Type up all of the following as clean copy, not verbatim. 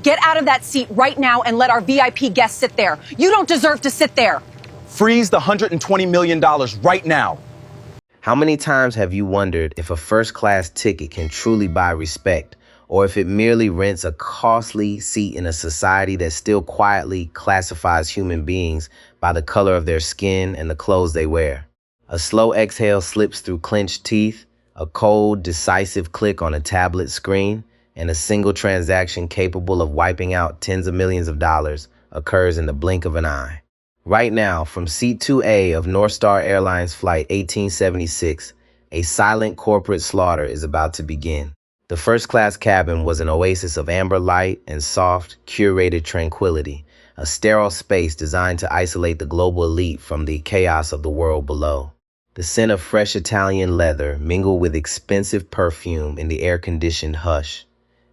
Get out of that seat right now and let our VIP guests sit there. You don't deserve to sit there. Freeze the $120 million right now. How many times have you wondered if a first-class ticket can truly buy respect, or if it merely rents a costly seat in a society that still quietly classifies human beings by the color of their skin and the clothes they wear? A slow exhale slips through clenched teeth, a cold, decisive click on a tablet screen, and a single transaction capable of wiping out tens of millions of dollars occurs in the blink of an eye. Right now, from Seat 2A of North Star Airlines Flight 1876, a silent corporate slaughter is about to begin. The first-class cabin was an oasis of amber light and soft, curated tranquility, a sterile space designed to isolate the global elite from the chaos of the world below. The scent of fresh Italian leather mingled with expensive perfume in the air-conditioned hush.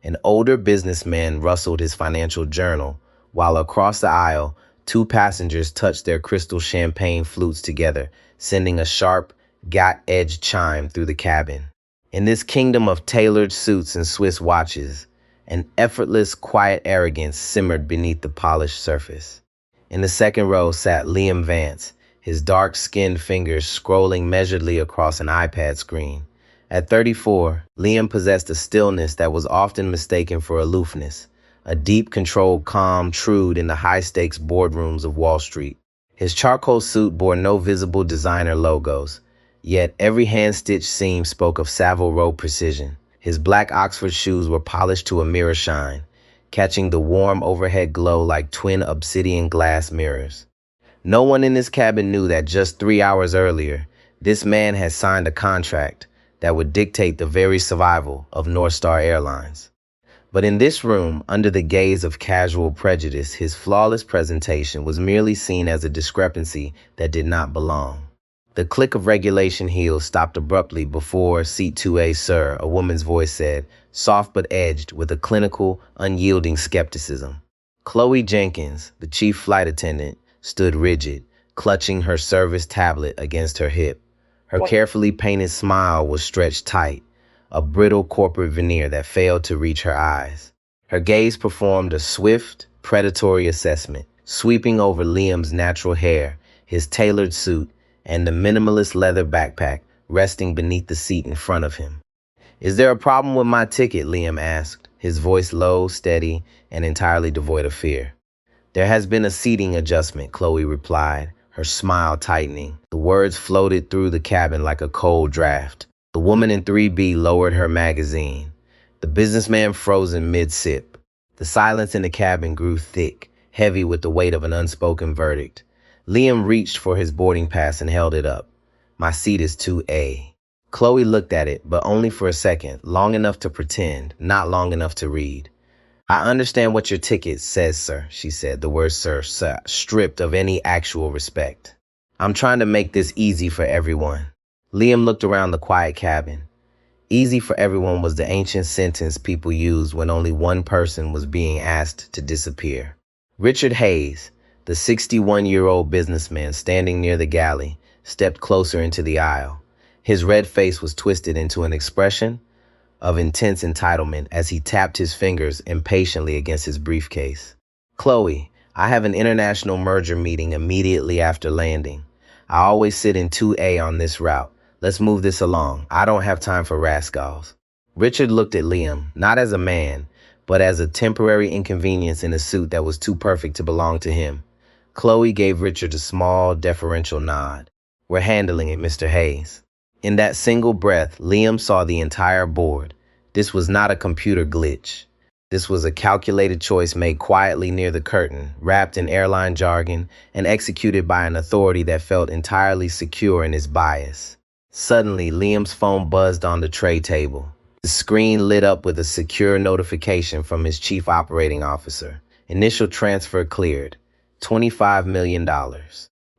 An older businessman rustled his financial journal, while across the aisle, two passengers touched their crystal champagne flutes together, sending a sharp, gilt-edged chime through the cabin. In this kingdom of tailored suits and Swiss watches, an effortless, quiet arrogance simmered beneath the polished surface. In the second row sat Liam Vance, his dark-skinned fingers scrolling measuredly across an iPad screen. At 34, Liam possessed a stillness that was often mistaken for aloofness, a deep, controlled calm trued in the high-stakes boardrooms of Wall Street. His charcoal suit bore no visible designer logos, yet every hand-stitched seam spoke of Savile Row precision. His black Oxford shoes were polished to a mirror shine, catching the warm overhead glow like twin obsidian glass mirrors. No one in this cabin knew that just 3 hours earlier, this man had signed a contract that would dictate the very survival of North Star Airlines. But in this room, under the gaze of casual prejudice, his flawless presentation was merely seen as a discrepancy that did not belong. The click of regulation heels stopped abruptly before Seat 2A, sir, a woman's voice said, soft but edged with a clinical, unyielding skepticism. Chloe Jenkins, the chief flight attendant, stood rigid, clutching her service tablet against her hip. Her carefully painted smile was stretched tight, a brittle corporate veneer that failed to reach her eyes. Her gaze performed a swift, predatory assessment, sweeping over Liam's natural hair, his tailored suit, and the minimalist leather backpack resting beneath the seat in front of him. "Is there a problem with my ticket?" Liam asked, his voice low, steady, and entirely devoid of fear. "There has been a seating adjustment," Chloe replied, her smile tightening. The words floated through the cabin like a cold draft. The woman in 3B lowered her magazine. The businessman froze in mid-sip. The silence in the cabin grew thick, heavy with the weight of an unspoken verdict. Liam reached for his boarding pass and held it up. "My seat is 2A. Chloe looked at it, but only for a second, long enough to pretend, not long enough to read. "I understand what your ticket says, sir," she said, the word sir, stripped of any actual respect. "I'm trying to make this easy for everyone." Liam looked around the quiet cabin. Easy for everyone was the ancient sentence people used when only one person was being asked to disappear. Richard Hayes, the 61-year-old businessman standing near the galley, stepped closer into the aisle. His red face was twisted into an expression of intense entitlement as he tapped his fingers impatiently against his briefcase. "Chloe, I have an international merger meeting immediately after landing. I always sit in 2A on this route. Let's move this along. I don't have time for rascals." Richard looked at Liam, not as a man, but as a temporary inconvenience in a suit that was too perfect to belong to him. Chloe gave Richard a small, deferential nod. "We're handling it, Mr. Hayes." In that single breath, Liam saw the entire board. This was not a computer glitch. This was a calculated choice made quietly near the curtain, wrapped in airline jargon, and executed by an authority that felt entirely secure in its bias. Suddenly, Liam's phone buzzed on the tray table. The screen lit up with a secure notification from his chief operating officer. Initial transfer cleared. $25 million.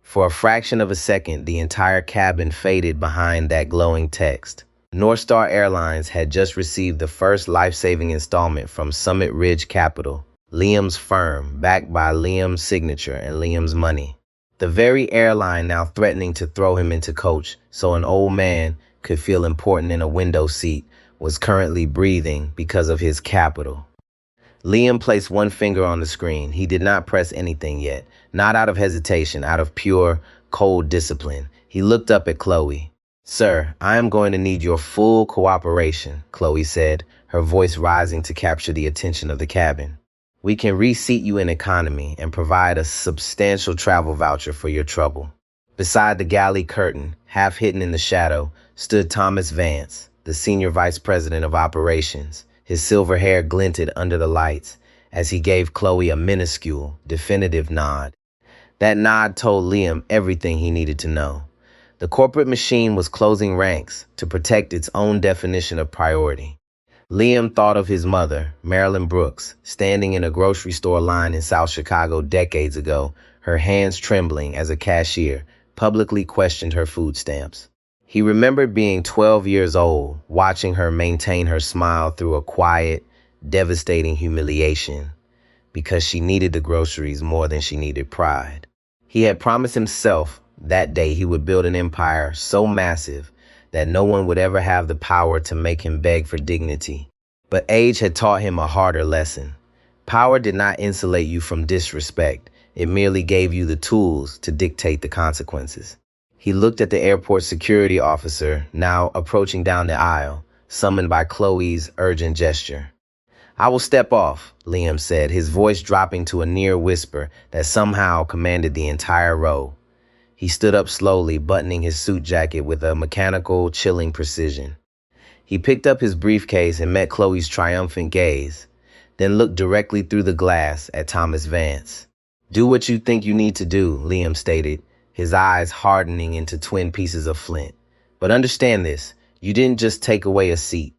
For a fraction of a second, the entire cabin faded behind that glowing text. North Star Airlines had just received the first life-saving installment from Summit Ridge Capital, Liam's firm, backed by Liam's signature and Liam's money. The very airline now threatening to throw him into coach so an old man could feel important in a window seat was currently breathing because of his capital. Liam placed one finger on the screen. He did not press anything yet, not out of hesitation, out of pure, cold discipline. He looked up at Chloe. "Sir, I am going to need your full cooperation," Chloe said, her voice rising to capture the attention of the cabin. "We can reseat you in economy and provide a substantial travel voucher for your trouble." Beside the galley curtain, half hidden in the shadow, stood Thomas Vance, the senior vice president of operations. His silver hair glinted under the lights as he gave Chloe a minuscule, definitive nod. That nod told Liam everything he needed to know. The corporate machine was closing ranks to protect its own definition of priority. Liam thought of his mother, Marilyn Brooks, standing in a grocery store line in South Chicago decades ago, her hands trembling as a cashier publicly questioned her food stamps. He remembered being 12 years old, watching her maintain her smile through a quiet, devastating humiliation because she needed the groceries more than she needed pride. He had promised himself that day he would build an empire so massive that no one would ever have the power to make him beg for dignity. But age had taught him a harder lesson. Power did not insulate you from disrespect. It merely gave you the tools to dictate the consequences. He looked at the airport security officer, now approaching down the aisle, summoned by Chloe's urgent gesture. "I will step off," Liam said, his voice dropping to a near whisper that somehow commanded the entire row. He stood up slowly, buttoning his suit jacket with a mechanical, chilling precision. He picked up his briefcase and met Chloe's triumphant gaze, then looked directly through the glass at Thomas Vance. "Do what you think you need to do," Liam stated, his eyes hardening into twin pieces of flint. "But understand this, you didn't just take away a seat.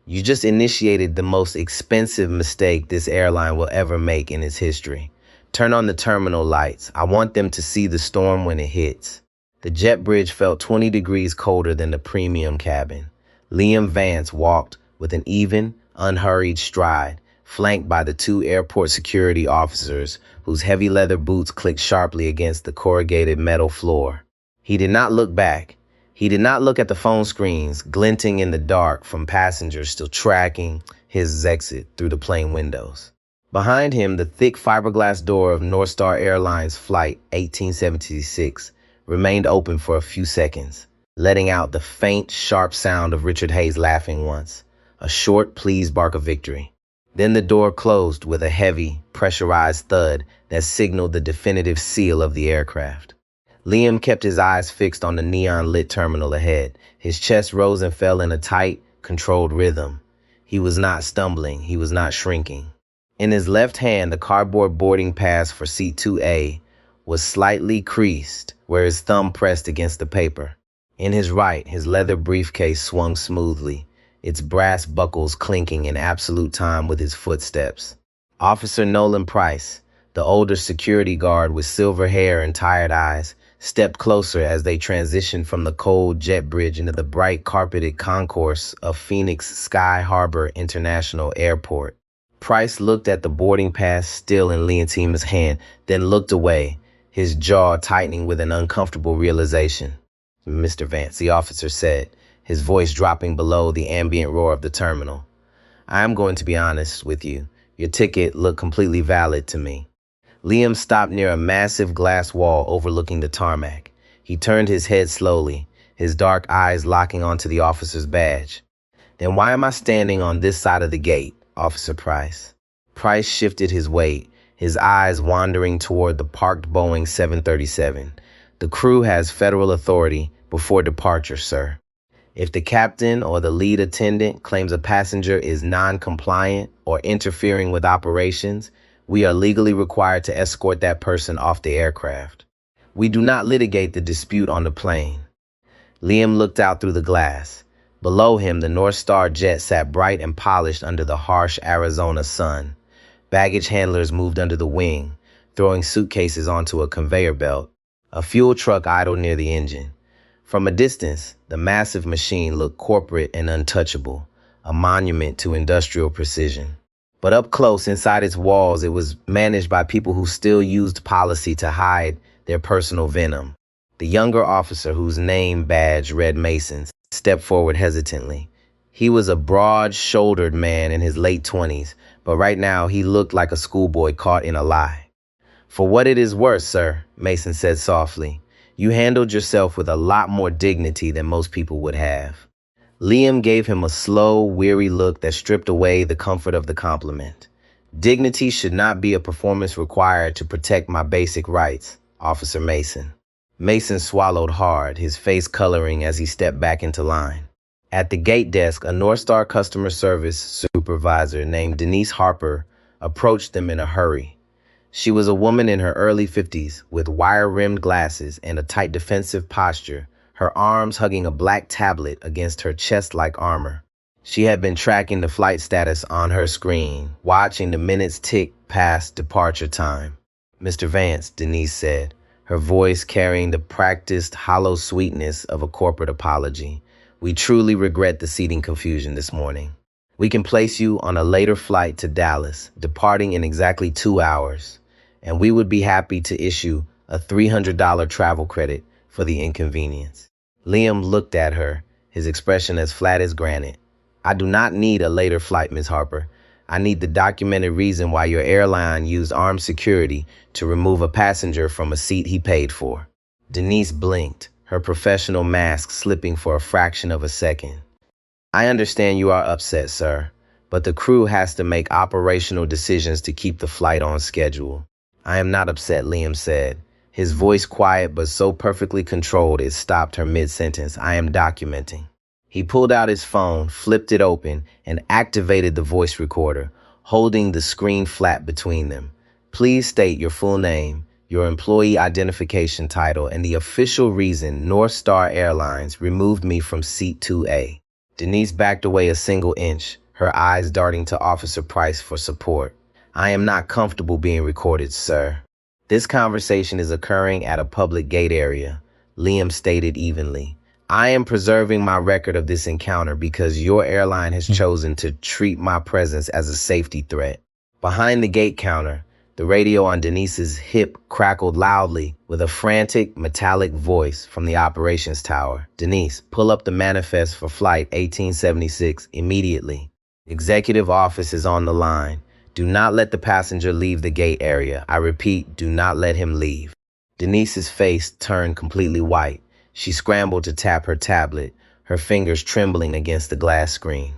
You just initiated the most expensive mistake this airline will ever make in its history. Turn on the terminal lights. I want them to see the storm when it hits." The jet bridge felt 20 degrees colder than the premium cabin. Liam Vance walked with an even, unhurried stride, flanked by the two airport security officers whose heavy leather boots clicked sharply against the corrugated metal floor. He did not look back. He did not look at the phone screens glinting in the dark from passengers still tracking his exit through the plane windows. Behind him, the thick fiberglass door of North Star Airlines Flight 1876 remained open for a few seconds, letting out the faint, sharp sound of Richard Hayes laughing once, a short, pleased bark of victory. Then the door closed with a heavy, pressurized thud that signaled the definitive seal of the aircraft. Liam kept his eyes fixed on the neon-lit terminal ahead. His chest rose and fell in a tight, controlled rhythm. He was not stumbling. He was not shrinking. In his left hand, the cardboard boarding pass for seat 2A was slightly creased where his thumb pressed against the paper. In his right, his leather briefcase swung smoothly, its brass buckles clinking in absolute time with his footsteps. Officer Nolan Price, the older security guard with silver hair and tired eyes, stepped closer as they transitioned from the cold jet bridge into the bright carpeted concourse of Phoenix Sky Harbor International Airport. Price looked at the boarding pass still in Leontima's hand, then looked away, his jaw tightening with an uncomfortable realization. "Mr. Vance," the officer said, his voice dropping below the ambient roar of the terminal. "I am going to be honest with you. Your ticket looked completely valid to me." Liam stopped near a massive glass wall overlooking the tarmac. He turned his head slowly, his dark eyes locking onto the officer's badge. "Then why am I standing on this side of the gate, Officer Price?" Price shifted his weight, his eyes wandering toward the parked Boeing 737. "The crew has federal authority before departure, sir. If the captain or the lead attendant claims a passenger is non-compliant or interfering with operations, we are legally required to escort that person off the aircraft. We do not litigate the dispute on the plane." Liam looked out through the glass. Below him, the North Star jet sat bright and polished under the harsh Arizona sun. Baggage handlers moved under the wing, throwing suitcases onto a conveyor belt. A fuel truck idled near the engine. From a distance, the massive machine looked corporate and untouchable, a monument to industrial precision. But up close inside its walls, it was managed by people who still used policy to hide their personal venom. The younger officer, whose name badge read Masons, stepped forward hesitantly. He was a broad-shouldered man in his late 20s, but right now he looked like a schoolboy caught in a lie. "For what it is worth, sir," Mason said softly, "you handled yourself with a lot more dignity than most people would have." Liam gave him a slow, weary look that stripped away the comfort of the compliment. "Dignity should not be a performance required to protect my basic rights, Officer Mason." Mason swallowed hard, his face coloring as he stepped back into line. At the gate desk, a North Star customer service supervisor named Denise Harper approached them in a hurry. She was a woman in her early 50s with wire-rimmed glasses and a tight defensive posture, her arms hugging a black tablet against her chest-like armor. She had been tracking the flight status on her screen, watching the minutes tick past departure time. "Mr. Vance," Denise said, her voice carrying the practiced, hollow sweetness of a corporate apology, "we truly regret the seating confusion this morning. We can place you on a later flight to Dallas, departing in exactly 2 hours, and we would be happy to issue a $300 travel credit for the inconvenience." Liam looked at her, his expression as flat as granite. "I do not need a later flight, Ms. Harper. I need the documented reason why your airline used armed security to remove a passenger from a seat he paid for." Denise blinked, her professional mask slipping for a fraction of a second. "I understand you are upset, sir, but the crew has to make operational decisions to keep the flight on schedule." "I am not upset," Liam said, his voice quiet but so perfectly controlled it stopped her mid-sentence. "I am documenting." He pulled out his phone, flipped it open, and activated the voice recorder, holding the screen flat between them. "Please state your full name, your employee identification title, and the official reason North Star Airlines removed me from seat 2A. Denise backed away a single inch, her eyes darting to Officer Price for support. "I am not comfortable being recorded, sir." "This conversation is occurring at a public gate area," Liam stated evenly. "I am preserving my record of this encounter because your airline has chosen to treat my presence as a safety threat." Behind the gate counter, the radio on Denise's hip crackled loudly with a frantic, metallic voice from the operations tower. "Denise, pull up the manifest for Flight 1876 immediately. Executive office is on the line. Do not let the passenger leave the gate area. I repeat, do not let him leave." Denise's face turned completely white. She scrambled to tap her tablet, her fingers trembling against the glass screen.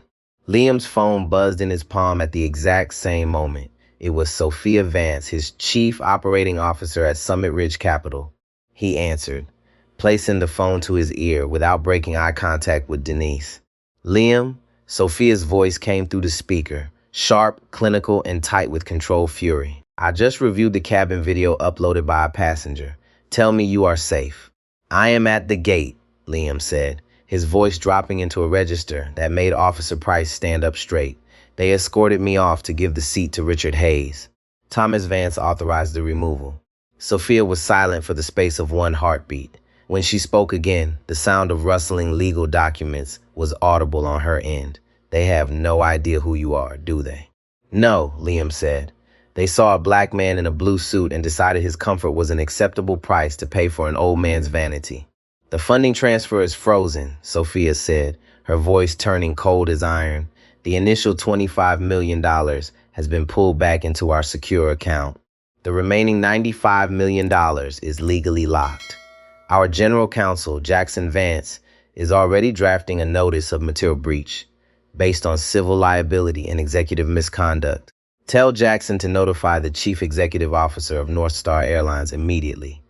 Liam's phone buzzed in his palm at the exact same moment. It was Sophia Vance, his chief operating officer at Summit Ridge Capital. He answered, placing the phone to his ear without breaking eye contact with Denise. "Liam," Sophia's voice came through the speaker, sharp, clinical, and tight with controlled fury. "I just reviewed the cabin video uploaded by a passenger. Tell me you are safe." "I am at the gate," Liam said, his voice dropping into a register that made Officer Price stand up straight. "They escorted me off to give the seat to Richard Hayes. Thomas Vance authorized the removal." Sophia was silent for the space of one heartbeat. When she spoke again, the sound of rustling legal documents was audible on her end. "They have no idea who you are, do they?" "No," Liam said. "They saw a black man in a blue suit and decided his comfort was an acceptable price to pay for an old man's vanity." "The funding transfer is frozen," Sophia said, her voice turning cold as iron. "The initial $25 million has been pulled back into our secure account. The remaining $95 million is legally locked. Our general counsel, Jackson Vance, is already drafting a notice of material breach based on civil liability and executive misconduct. Tell Jackson to notify the chief executive officer of North Star Airlines immediately."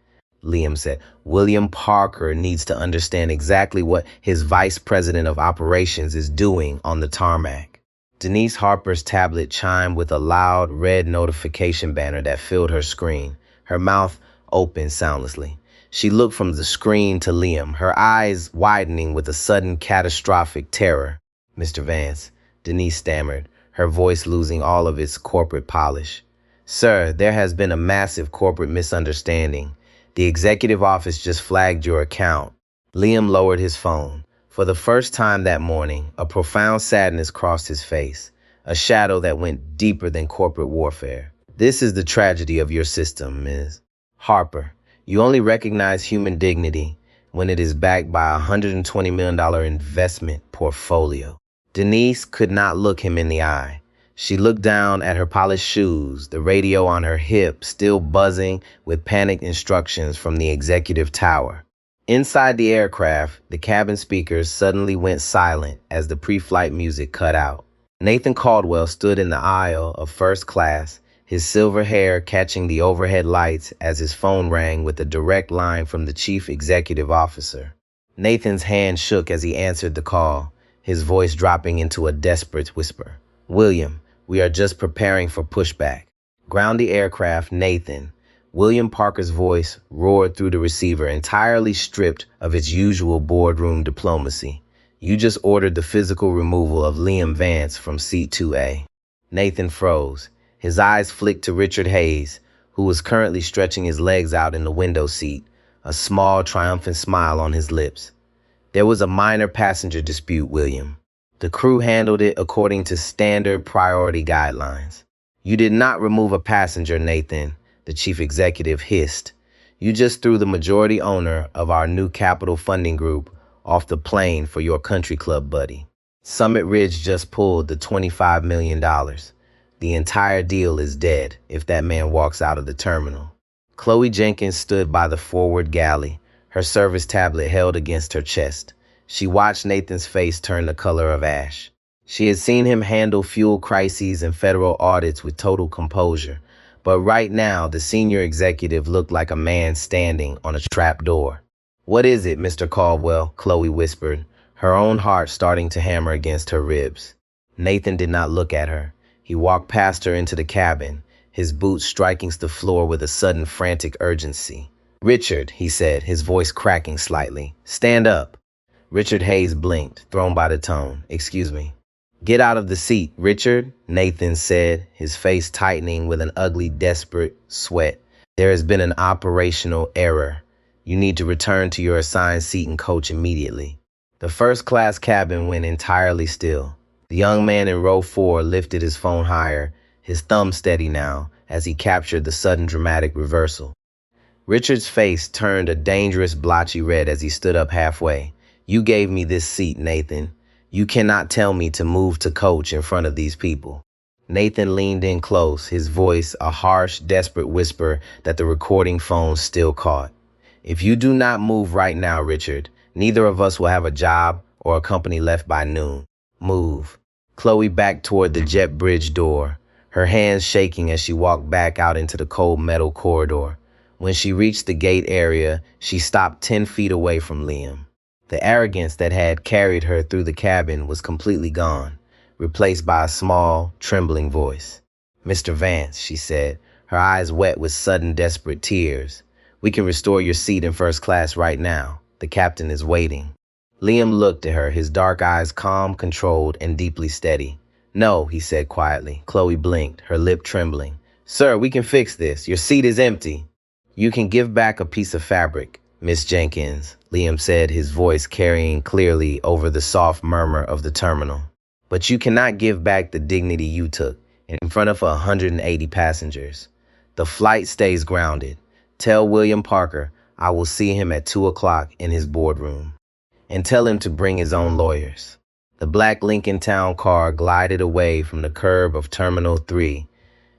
Liam said, "William Parker needs to understand exactly what his vice president of operations is doing on the tarmac." Denise Harper's tablet chimed with a loud red notification banner that filled her screen, her mouth open soundlessly. She looked from the screen to Liam, her eyes widening with a sudden catastrophic terror. "Mr. Vance," Denise stammered, her voice losing all of its corporate polish. "Sir, there has been a massive corporate misunderstanding. The executive office just flagged your account." Liam lowered his phone. For the first time that morning, a profound sadness crossed his face, a shadow that went deeper than corporate warfare. "This is the tragedy of your system, Ms. Harper. You only recognize human dignity when it is backed by a $120 million investment portfolio." Denise could not look him in the eye. She looked down at her polished shoes, the radio on her hip still buzzing with panicked instructions from the executive tower. Inside the aircraft, the cabin speakers suddenly went silent as the pre-flight music cut out. Nathan Caldwell stood in the aisle of first class, his silver hair catching the overhead lights as his phone rang with a direct line from the chief executive officer. Nathan's hand shook as he answered the call, his voice dropping into a desperate whisper. "William, we are just preparing for pushback. Ground the aircraft, Nathan." William Parker's voice roared through the receiver, entirely stripped of its usual boardroom diplomacy. "You just ordered the physical removal of Liam Vance from seat 2A. Nathan froze. His eyes flicked to Richard Hayes, who was currently stretching his legs out in the window seat, a small, triumphant smile on his lips. "There was a minor passenger dispute, William. The crew handled it according to standard priority guidelines." "You did not remove a passenger, Nathan," the chief executive hissed. "You just threw the majority owner of our new capital funding group off the plane for your country club buddy. Summit Ridge just pulled the $25 million. The entire deal is dead if that man walks out of the terminal." Chloe Jenkins stood by the forward galley, her service tablet held against her chest. She watched Nathan's face turn the color of ash. She had seen him handle fuel crises and federal audits with total composure, but right now the senior executive looked like a man standing on a trap door. "What is it, Mr. Caldwell?" Chloe whispered, her own heart starting to hammer against her ribs. Nathan did not look at her. He walked past her into the cabin, his boots striking the floor with a sudden frantic urgency. "Richard," he said, his voice cracking slightly. "Stand up." Richard Hayes blinked, thrown by the tone. "Excuse me." "Get out of the seat, Richard," Nathan said, his face tightening with an ugly, desperate sweat. "There has been an operational error. You need to return to your assigned seat and coach immediately." The first-class cabin went entirely still. The young man in row 4 lifted his phone higher, his thumb steady now, as he captured the sudden dramatic reversal. Richard's face turned a dangerous blotchy red as he stood up halfway. "You gave me this seat, Nathan. You cannot tell me to move to coach in front of these people." Nathan leaned in close, his voice a harsh, desperate whisper that the recording phone still caught. "If you do not move right now, Richard, neither of us will have a job or a company left by noon. Move." Chloe backed toward the jet bridge door, her hands shaking as she walked back out into the cold metal corridor. When she reached the gate area, she stopped 10 feet away from Liam. The arrogance that had carried her through the cabin was completely gone, replaced by a small, trembling voice. "Mr. Vance," she said, her eyes wet with sudden, desperate tears. "We can restore your seat in first class right now. The captain is waiting." Liam looked at her, his dark eyes calm, controlled, and deeply steady. "No," he said quietly. Chloe blinked, her lip trembling. "Sir, we can fix this. Your seat is empty." "You can give back a piece of fabric, Miss Jenkins," Liam said, his voice carrying clearly over the soft murmur of the terminal. "But you cannot give back the dignity you took in front of 180 passengers. The flight stays grounded. Tell William Parker I will see him at 2 o'clock in his boardroom. And tell him to bring his own lawyers." The black Lincoln Town car glided away from the curb of Terminal 3,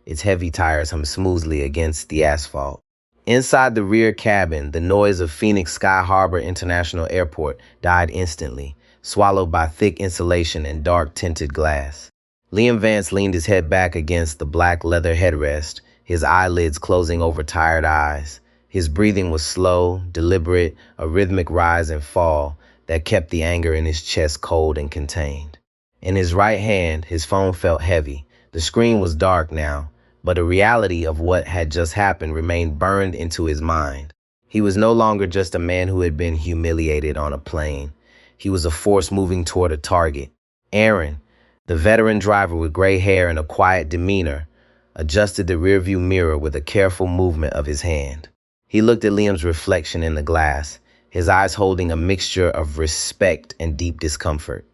its heavy tires hummed smoothly against the asphalt. Inside the rear cabin, the noise of Phoenix Sky Harbor International Airport died instantly, swallowed by thick insulation and dark-tinted glass. Liam Vance leaned his head back against the black leather headrest, his eyelids closing over tired eyes. His breathing was slow, deliberate, a rhythmic rise and fall that kept the anger in his chest cold and contained. In his right hand, his phone felt heavy. The screen was dark now, but the reality of what had just happened remained burned into his mind. He was no longer just a man who had been humiliated on a plane. He was a force moving toward a target. Aaron, the veteran driver with gray hair and a quiet demeanor, adjusted the rearview mirror with a careful movement of his hand. He looked at Liam's reflection in the glass, his eyes holding a mixture of respect and deep discomfort.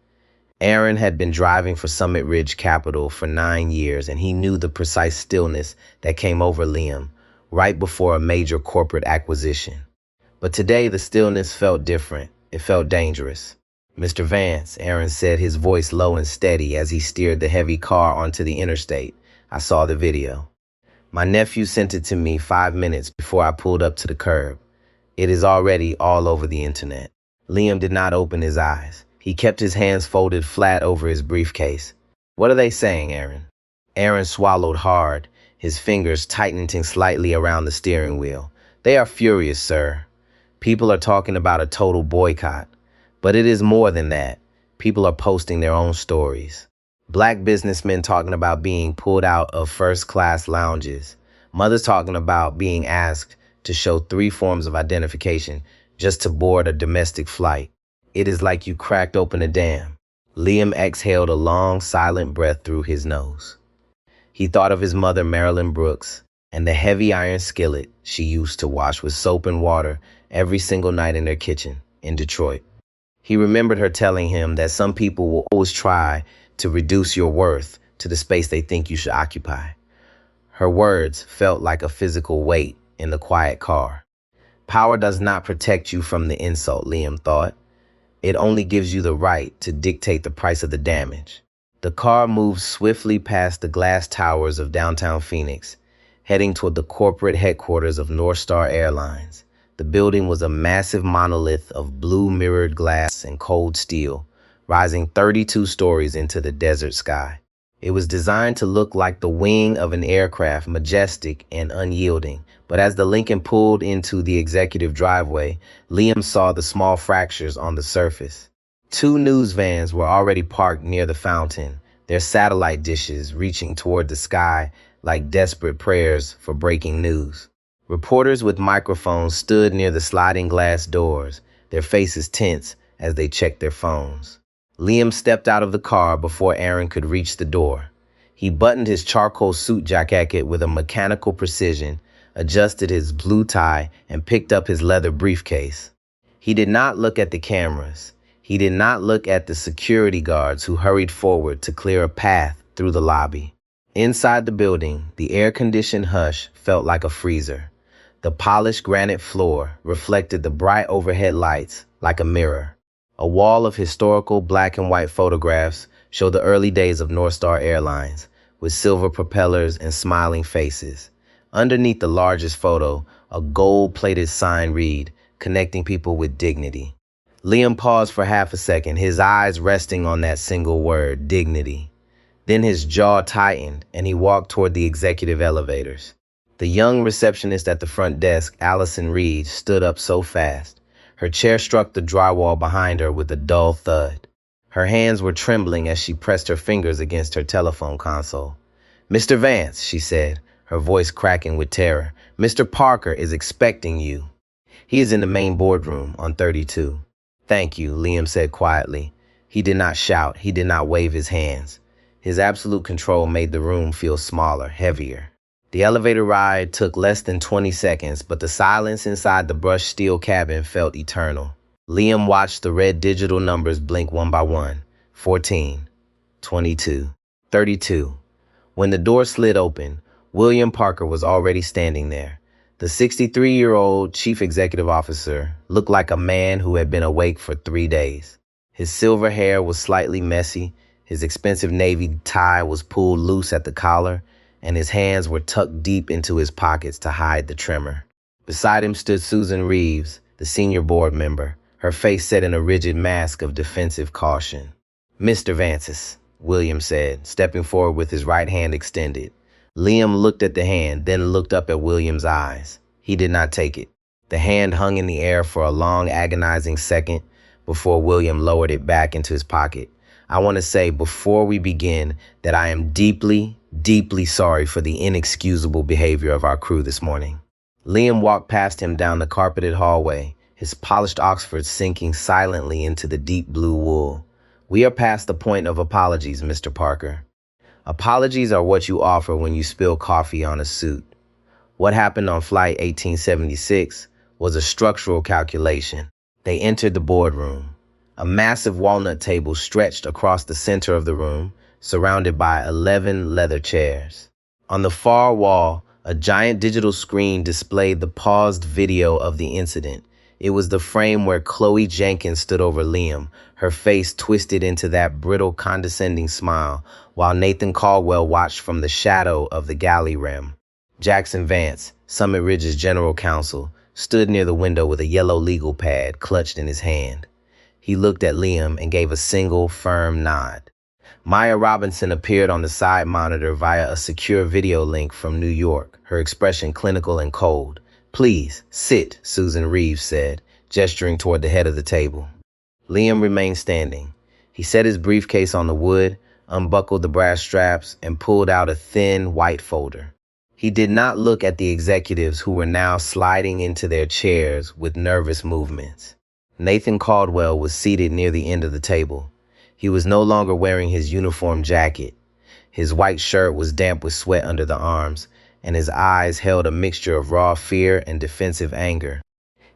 Aaron had been driving for Summit Ridge Capital for 9 years, and he knew the precise stillness that came over Liam right before a major corporate acquisition. But today, the stillness felt different. It felt dangerous. Mr. Vance, Aaron said, his voice low and steady as he steered the heavy car onto the interstate. I saw the video. My nephew sent it to me 5 minutes before I pulled up to the curb. It is already all over the internet. Liam did not open his eyes. He kept his hands folded flat over his briefcase. What are they saying, Aaron? Aaron swallowed hard, his fingers tightening slightly around the steering wheel. They are furious, sir. People are talking about a total boycott. But it is more than that. People are posting their own stories. Black businessmen talking about being pulled out of first-class lounges. Mothers talking about being asked to show 3 forms of identification just to board a domestic flight. It is like you cracked open a dam. Liam exhaled a long, silent breath through his nose. He thought of his mother, Marilyn Brooks, and the heavy iron skillet she used to wash with soap and water every single night in their kitchen in Detroit. He remembered her telling him that some people will always try to reduce your worth to the space they think you should occupy. Her words felt like a physical weight in the quiet car. Power does not protect you from the insult, Liam thought. It only gives you the right to dictate the price of the damage. The car moved swiftly past the glass towers of downtown Phoenix, heading toward the corporate headquarters of North Star Airlines. The building was a massive monolith of blue mirrored glass and cold steel, rising 32 stories into the desert sky. It was designed to look like the wing of an aircraft, majestic and unyielding. But as the Lincoln pulled into the executive driveway, Liam saw the small fractures on the surface. 2 news vans were already parked near the fountain, their satellite dishes reaching toward the sky like desperate prayers for breaking news. Reporters with microphones stood near the sliding glass doors, their faces tense as they checked their phones. Liam stepped out of the car before Aaron could reach the door. He buttoned his charcoal suit jacket with a mechanical precision, adjusted his blue tie, and picked up his leather briefcase. He did not look at the cameras. He did not look at the security guards who hurried forward to clear a path through the lobby. Inside the building, the air-conditioned hush felt like a freezer. The polished granite floor reflected the bright overhead lights like a mirror. A wall of historical black and white photographs showed the early days of North Star Airlines, with silver propellers and smiling faces. Underneath the largest photo, a gold-plated sign read, "Connecting people with dignity." Liam paused for half a second, his eyes resting on that single word, dignity. Then his jaw tightened, and he walked toward the executive elevators. The young receptionist at the front desk, Allison Reed, stood up so fast. Her chair struck the drywall behind her with a dull thud. Her hands were trembling as she pressed her fingers against her telephone console. "Mr. Vance," she said, her voice cracking with terror, "Mr. Parker is expecting you. He is in the main boardroom on 32. "Thank you," Liam said quietly. He did not shout. He did not wave his hands. His absolute control made the room feel smaller, heavier. The elevator ride took less than 20 seconds, but the silence inside the brushed steel cabin felt eternal. Liam watched the red digital numbers blink one by one. 14, 22, 32. When the door slid open, William Parker was already standing there. The 63-year-old chief executive officer looked like a man who had been awake for 3 days. His silver hair was slightly messy, his expensive navy tie was pulled loose at the collar, and his hands were tucked deep into his pockets to hide the tremor. Beside him stood Susan Reeves, the senior board member, her face set in a rigid mask of defensive caution. "Mr. Vance," William said, stepping forward with his right hand extended. Liam looked at the hand, then looked up at William's eyes. He did not take it. The hand hung in the air for a long, agonizing second before William lowered it back into his pocket. "I want to say before we begin that I am deeply, deeply sorry for the inexcusable behavior of our crew this morning." Liam walked past him down the carpeted hallway, his polished Oxford sinking silently into the deep blue wool. "We are past the point of apologies, Mr. Parker. Apologies are what you offer when you spill coffee on a suit. What happened on Flight 1876 was a structural calculation." They entered the boardroom. A massive walnut table stretched across the center of the room, surrounded by 11 leather chairs. On the far wall, a giant digital screen displayed the paused video of the incident, It was the frame where Chloe Jenkins stood over Liam, her face twisted into that brittle, condescending smile, while Nathan Caldwell watched from the shadow of the galley rim. Jackson Vance, Summit Ridge's general counsel, stood near the window with a yellow legal pad clutched in his hand. He looked at Liam and gave a single, firm nod. Maya Robinson appeared on the side monitor via a secure video link from New York, her expression clinical and cold. "Please, sit," Susan Reeves said, gesturing toward the head of the table. Liam remained standing. He set his briefcase on the wood, unbuckled the brass straps, and pulled out a thin, white folder. He did not look at the executives who were now sliding into their chairs with nervous movements. Nathan Caldwell was seated near the end of the table. He was no longer wearing his uniform jacket. His white shirt was damp with sweat under the arms, and his eyes held a mixture of raw fear and defensive anger.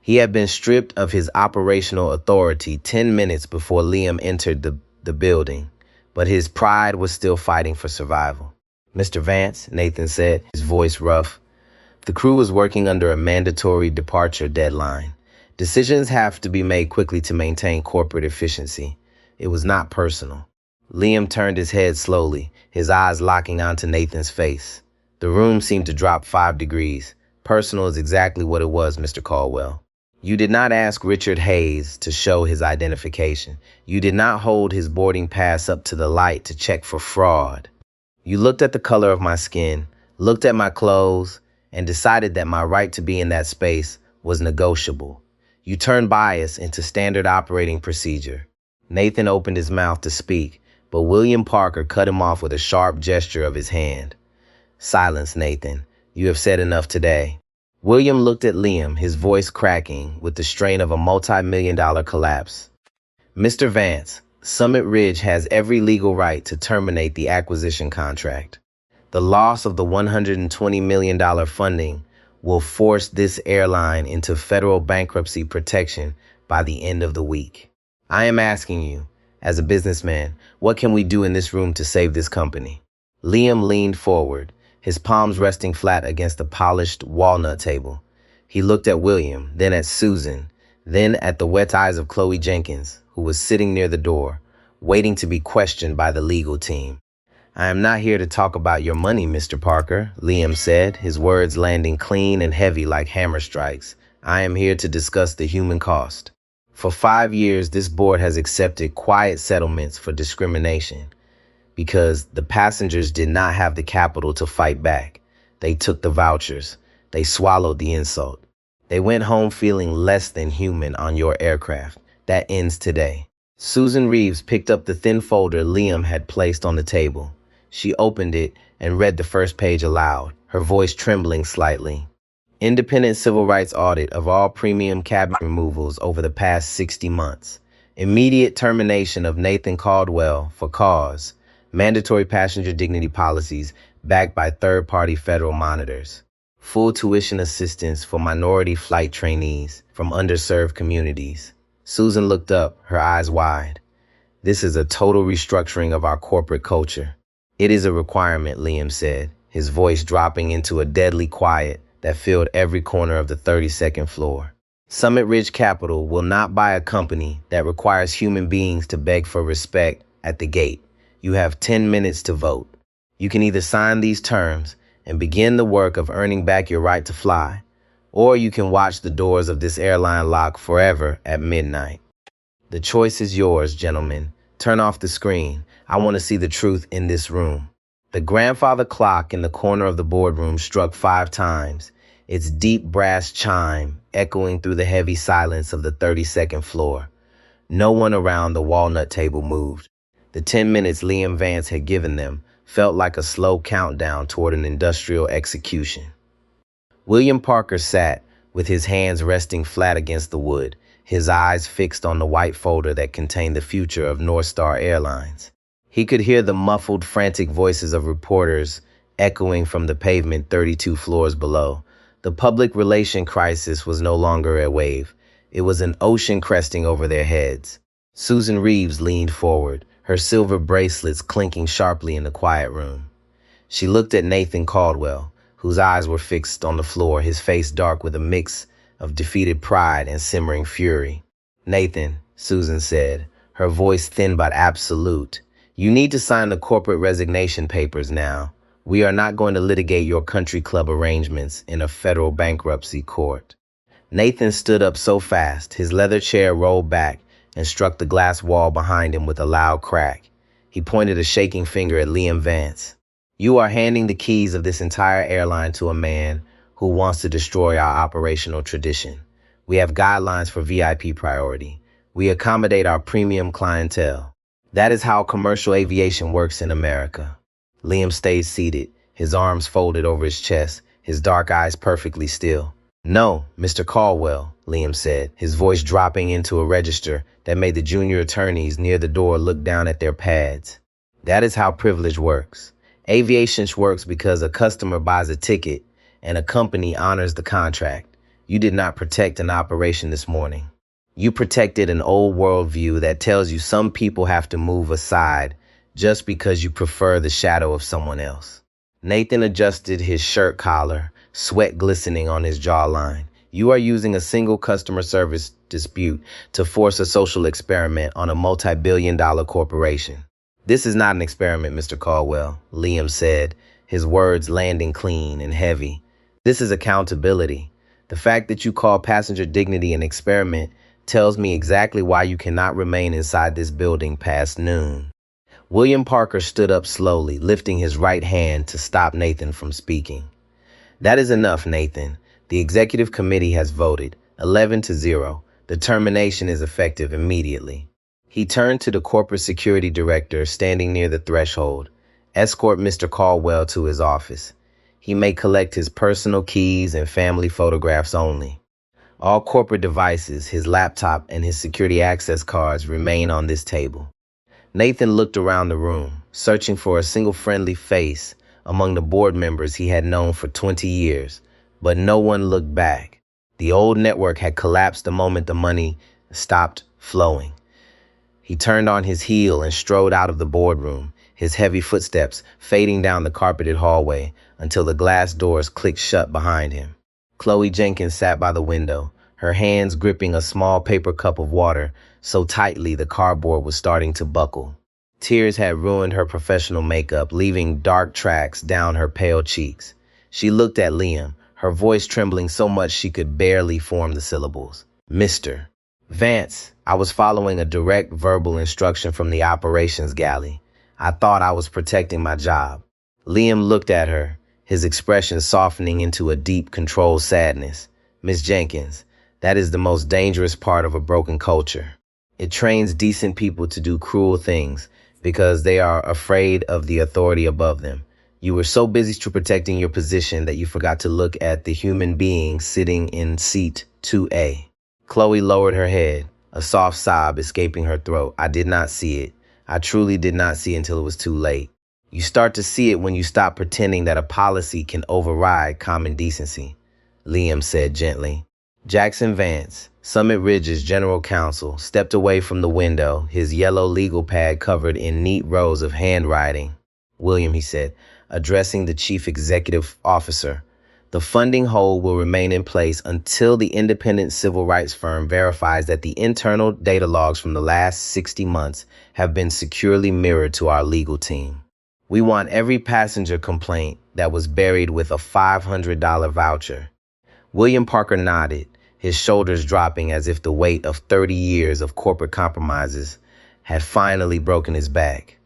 He had been stripped of his operational authority 10 minutes before Liam entered the building, but his pride was still fighting for survival. "Mr. Vance," Nathan said, his voice rough. The crew was working under a mandatory departure deadline. Decisions have to be made quickly to maintain corporate efficiency. It was not personal. Liam turned his head slowly, his eyes locking onto Nathan's face. The room seemed to drop 5 degrees. "Personal is exactly what it was, Mr. Caldwell. You did not ask Richard Hayes to show his identification. You did not hold his boarding pass up to the light to check for fraud. You looked at the color of my skin, looked at my clothes, and decided that my right to be in that space was negotiable. You turned bias into standard operating procedure." Nathan opened his mouth to speak, but William Parker cut him off with a sharp gesture of his hand. "Silence, Nathan. You have said enough today." William looked at Liam, his voice cracking with the strain of a multi-million-dollar collapse. "Mr. Vance, Summit Ridge has every legal right to terminate the acquisition contract. The loss of the $120 million funding will force this airline into federal bankruptcy protection by the end of the week. I am asking you, as a businessman, what can we do in this room to save this company?" Liam leaned forward, his palms resting flat against the polished walnut table. He looked at William, then at Susan, then at the wet eyes of Chloe Jenkins, who was sitting near the door, waiting to be questioned by the legal team. "I am not here to talk about your money, Mr. Parker," Liam said, his words landing clean and heavy like hammer strikes. "I am here to discuss the human cost. For 5 years, this board has accepted quiet settlements for discrimination because the passengers did not have the capital to fight back. They took the vouchers. They swallowed the insult. They went home feeling less than human on your aircraft. That ends today." Susan Reeves picked up the thin folder Liam had placed on the table. She opened it and read the first page aloud, her voice trembling slightly. "Independent civil rights audit of all premium cabin removals over the past 60 months. Immediate termination of Nathan Caldwell for cause. Mandatory passenger dignity policies backed by third-party federal monitors. Full tuition assistance for minority flight trainees from underserved communities." Susan looked up, her eyes wide. "This is a total restructuring of our corporate culture." "It is a requirement," Liam said, his voice dropping into a deadly quiet that filled every corner of the 32nd floor. "Summit Ridge Capital will not buy a company that requires human beings to beg for respect at the gate. You have 10 minutes to vote. You can either sign these terms and begin the work of earning back your right to fly, or you can watch the doors of this airline lock forever at midnight. The choice is yours, gentlemen. Turn off the screen. I want to see the truth in this room." The grandfather clock in the corner of the boardroom struck 5 times, its deep brass chime echoing through the heavy silence of the 32nd floor. No one around the walnut table moved. The 10 minutes Liam Vance had given them felt like a slow countdown toward an industrial execution. William Parker sat, with his hands resting flat against the wood, his eyes fixed on the white folder that contained the future of North Star Airlines. He could hear the muffled, frantic voices of reporters echoing from the pavement 32 floors below. The public relation crisis was no longer a wave. It was an ocean cresting over their heads. Susan Reeves leaned forward, her silver bracelets clinking sharply in the quiet room. She looked at Nathan Caldwell, whose eyes were fixed on the floor, his face dark with a mix of defeated pride and simmering fury. "Nathan," Susan said, her voice thin but absolute, "you need to sign the corporate resignation papers now. We are not going to litigate your country club arrangements in a federal bankruptcy court." Nathan stood up so fast, his leather chair rolled back and struck the glass wall behind him with a loud crack. He pointed a shaking finger at Liam Vance. "You are handing the keys of this entire airline to a man who wants to destroy our operational tradition. We have guidelines for VIP priority. We accommodate our premium clientele. That is how commercial aviation works in America." Liam stayed seated, his arms folded over his chest, his dark eyes perfectly still. "No, Mr. Caldwell," Liam said, his voice dropping into a register that made the junior attorneys near the door look down at their pads. "That is how privilege works. Aviation works because a customer buys a ticket and a company honors the contract. You did not protect an operation this morning. You protected an old worldview that tells you some people have to move aside just because you prefer the shadow of someone else." Nathan adjusted his shirt collar, sweat glistening on his jawline. "You are using a single customer service dispute to force a social experiment on a multi-billion-dollar corporation." "This is not an experiment, Mr. Caldwell," Liam said, his words landing clean and heavy. "This is accountability. The fact that you call passenger dignity an experiment tells me exactly why you cannot remain inside this building past noon." William Parker stood up slowly, lifting his right hand to stop Nathan from speaking. "That is enough, Nathan. The executive committee has voted, 11-0. The termination is effective immediately." He turned to the corporate security director standing near the threshold. "Escort Mr. Caldwell to his office. He may collect his personal keys and family photographs only. All corporate devices, his laptop, and his security access cards remain on this table." Nathan looked around the room, searching for a single friendly face among the board members he had known for 20 years, but no one looked back. The old network had collapsed the moment the money stopped flowing. He turned on his heel and strode out of the boardroom, his heavy footsteps fading down the carpeted hallway until the glass doors clicked shut behind him. Chloe Jenkins sat by the window, her hands gripping a small paper cup of water so tightly the cardboard was starting to buckle. Tears had ruined her professional makeup, leaving dark tracks down her pale cheeks. She looked at Liam, her voice trembling so much she could barely form the syllables. "Mr. Vance, I was following a direct verbal instruction from the operations galley. I thought I was protecting my job." Liam looked at her, his expression softening into a deep, controlled sadness. "Miss Jenkins, that is the most dangerous part of a broken culture. It trains decent people to do cruel things because they are afraid of the authority above them. You were so busy protecting your position that you forgot to look at the human being sitting in seat 2A. Chloe lowered her head, a soft sob escaping her throat. "I did not see it. I truly did not see it until it was too late. You start to see it when you stop pretending that a policy can override common decency," Liam said gently. Jackson Vance, Summit Ridge's general counsel, stepped away from the window, his yellow legal pad covered in neat rows of handwriting. "William," he said, addressing the chief executive officer, "the funding hold will remain in place until the independent civil rights firm verifies that the internal data logs from the last 60 months have been securely mirrored to our legal team. We want every passenger complaint that was buried with a $500 voucher." William Parker nodded, his shoulders dropping as if the weight of 30 years of corporate compromises had finally broken his back.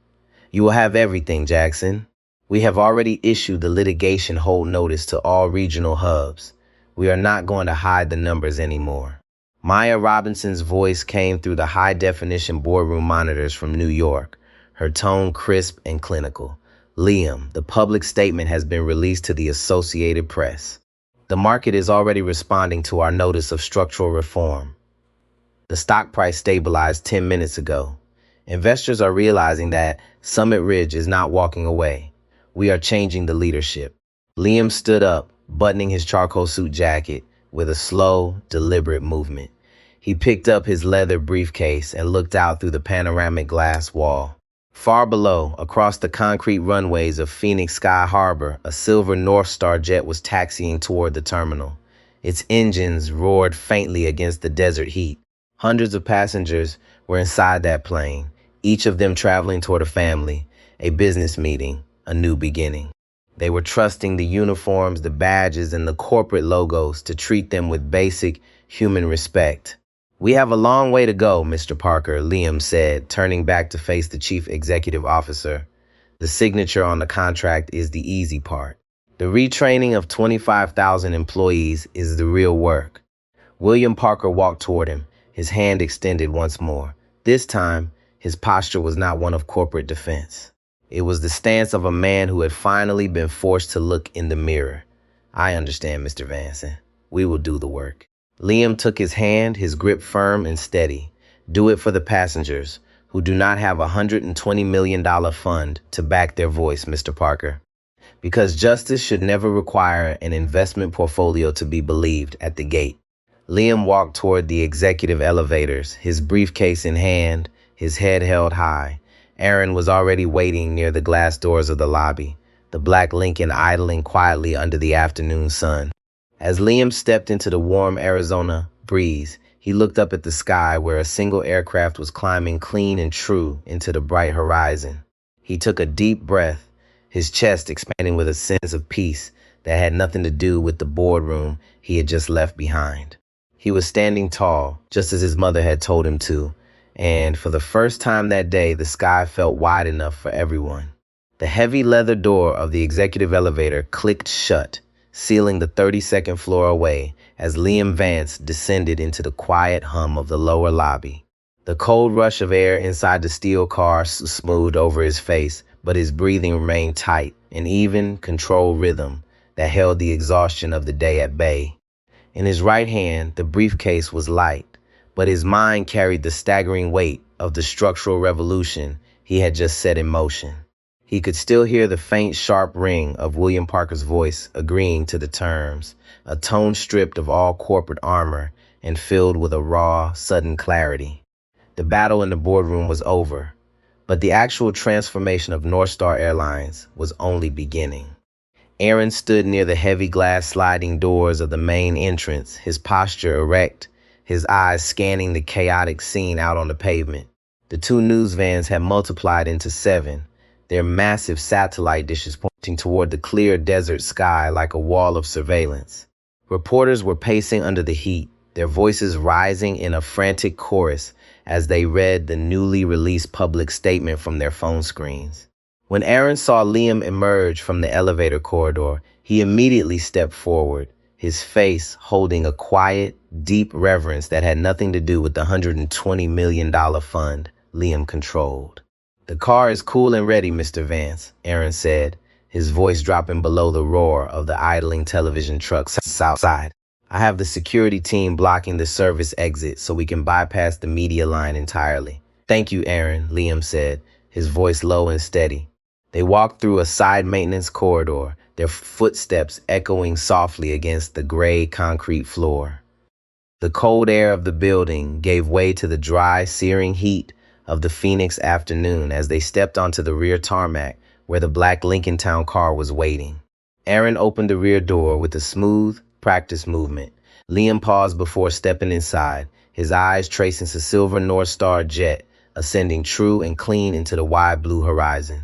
"You will have everything, Jackson. We have already issued the litigation hold notice to all regional hubs. We are not going to hide the numbers anymore." Maya Robinson's voice came through the high-definition boardroom monitors from New York, her tone crisp and clinical. "Liam, the public statement has been released to the Associated Press. The market is already responding to our notice of structural reform. The stock price stabilized 10 minutes ago. Investors are realizing that Summit Ridge is not walking away. We are changing the leadership." Liam stood up, buttoning his charcoal suit jacket with a slow, deliberate movement. He picked up his leather briefcase and looked out through the panoramic glass wall. Far below, across the concrete runways of Phoenix Sky Harbor, a silver North Star jet was taxiing toward the terminal. Its engines roared faintly against the desert heat. Hundreds of passengers were inside that plane, each of them traveling toward a family, a business meeting, a new beginning. They were trusting the uniforms, the badges, and the corporate logos to treat them with basic human respect. "We have a long way to go, Mr. Parker," Liam said, turning back to face the chief executive officer. "The signature on the contract is the easy part. The retraining of 25,000 employees is the real work." William Parker walked toward him, his hand extended once more. This time, his posture was not one of corporate defense. It was the stance of a man who had finally been forced to look in the mirror. "I understand, Mr. Vanson. We will do the work." Liam took his hand, his grip firm and steady. "Do it for the passengers, who do not have a $120 million fund to back their voice, Mr. Parker. Because justice should never require an investment portfolio to be believed at the gate." Liam walked toward the executive elevators, his briefcase in hand, his head held high. Aaron was already waiting near the glass doors of the lobby, the black Lincoln idling quietly under the afternoon sun. As Liam stepped into the warm Arizona breeze, he looked up at the sky where a single aircraft was climbing clean and true into the bright horizon. He took a deep breath, his chest expanding with a sense of peace that had nothing to do with the boardroom he had just left behind. He was standing tall, just as his mother had told him to, and for the first time that day, the sky felt wide enough for everyone. The heavy leather door of the executive elevator clicked shut, sealing the 32nd floor away as Liam Vance descended into the quiet hum of the lower lobby. The cold rush of air inside the steel car smoothed over his face, but his breathing remained tight, an even, controlled rhythm that held the exhaustion of the day at bay. In his right hand, the briefcase was light, but his mind carried the staggering weight of the structural revolution he had just set in motion. He could still hear the faint, sharp ring of William Parker's voice agreeing to the terms, a tone stripped of all corporate armor and filled with a raw, sudden clarity. The battle in the boardroom was over, but the actual transformation of North Star Airlines was only beginning. Aaron stood near the heavy glass sliding doors of the main entrance, his posture erect, his eyes scanning the chaotic scene out on the pavement. The two news vans had multiplied into 7, their massive satellite dishes pointing toward the clear desert sky like a wall of surveillance. Reporters were pacing under the heat, their voices rising in a frantic chorus as they read the newly released public statement from their phone screens. When Aaron saw Liam emerge from the elevator corridor, he immediately stepped forward, his face holding a quiet, deep reverence that had nothing to do with the $120 million fund Liam controlled. "The car is cool and ready, Mr. Vance," Aaron said, his voice dropping below the roar of the idling television trucks outside. "I have the security team blocking the service exit so we can bypass the media line entirely." "Thank you, Aaron," Liam said, his voice low and steady. They walked through a side maintenance corridor, their footsteps echoing softly against the gray concrete floor. The cold air of the building gave way to the dry, searing heat of the Phoenix afternoon as they stepped onto the rear tarmac where the black Lincoln Town car was waiting. Aaron opened the rear door with a smooth, practiced movement. Liam paused before stepping inside, his eyes tracing the silver North Star jet ascending true and clean into the wide blue horizon.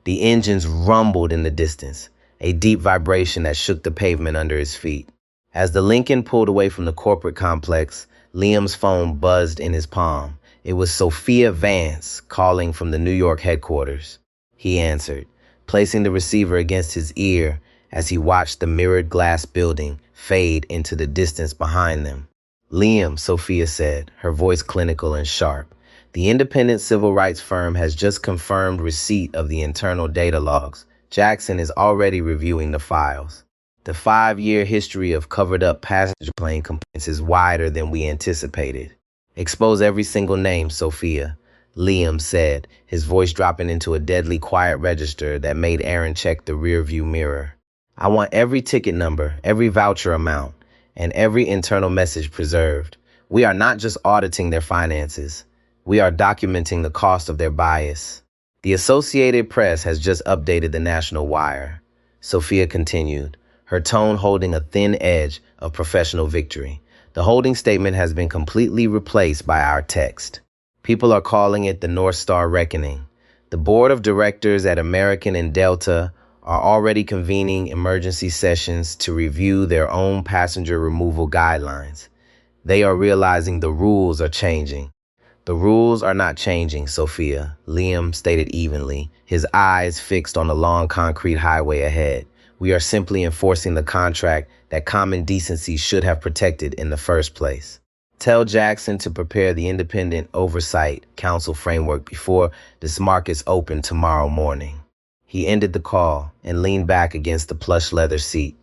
The engines rumbled in the distance, a deep vibration that shook the pavement under his feet. As the Lincoln pulled away from the corporate complex, Liam's phone buzzed in his palm. It was Sophia Vance calling from the New York headquarters. He answered, placing the receiver against his ear as he watched the mirrored glass building fade into the distance behind them. "Liam," Sophia said, her voice clinical and sharp, "the independent civil rights firm has just confirmed receipt of the internal data logs. Jackson is already reviewing the files. The 5-year history of covered-up passenger plane complaints is wider than we anticipated." "Expose every single name, Sophia," Liam said, his voice dropping into a deadly quiet register that made Aaron check the rearview mirror. "I want every ticket number, every voucher amount, and every internal message preserved. We are not just auditing their finances. We are documenting the cost of their bias." "The Associated Press has just updated the National Wire," Sophia continued, her tone holding a thin edge of professional victory. The holding statement has been completely replaced by our text. People are calling it the North Star Reckoning. The board of directors at American and Delta are already convening emergency sessions to review their own passenger removal guidelines. They are realizing the rules are changing. The rules are not changing, Sophia, Liam stated evenly, his eyes fixed on the long concrete highway ahead. We are simply enforcing the contract that common decency should have protected in the first place. Tell Jackson to prepare the Independent Oversight Council framework before this market's open tomorrow morning. He ended the call and leaned back against the plush leather seat.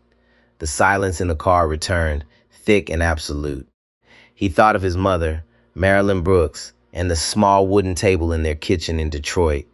The silence in the car returned, thick and absolute. He thought of his mother, Marilyn Brooks, and the small wooden table in their kitchen in Detroit,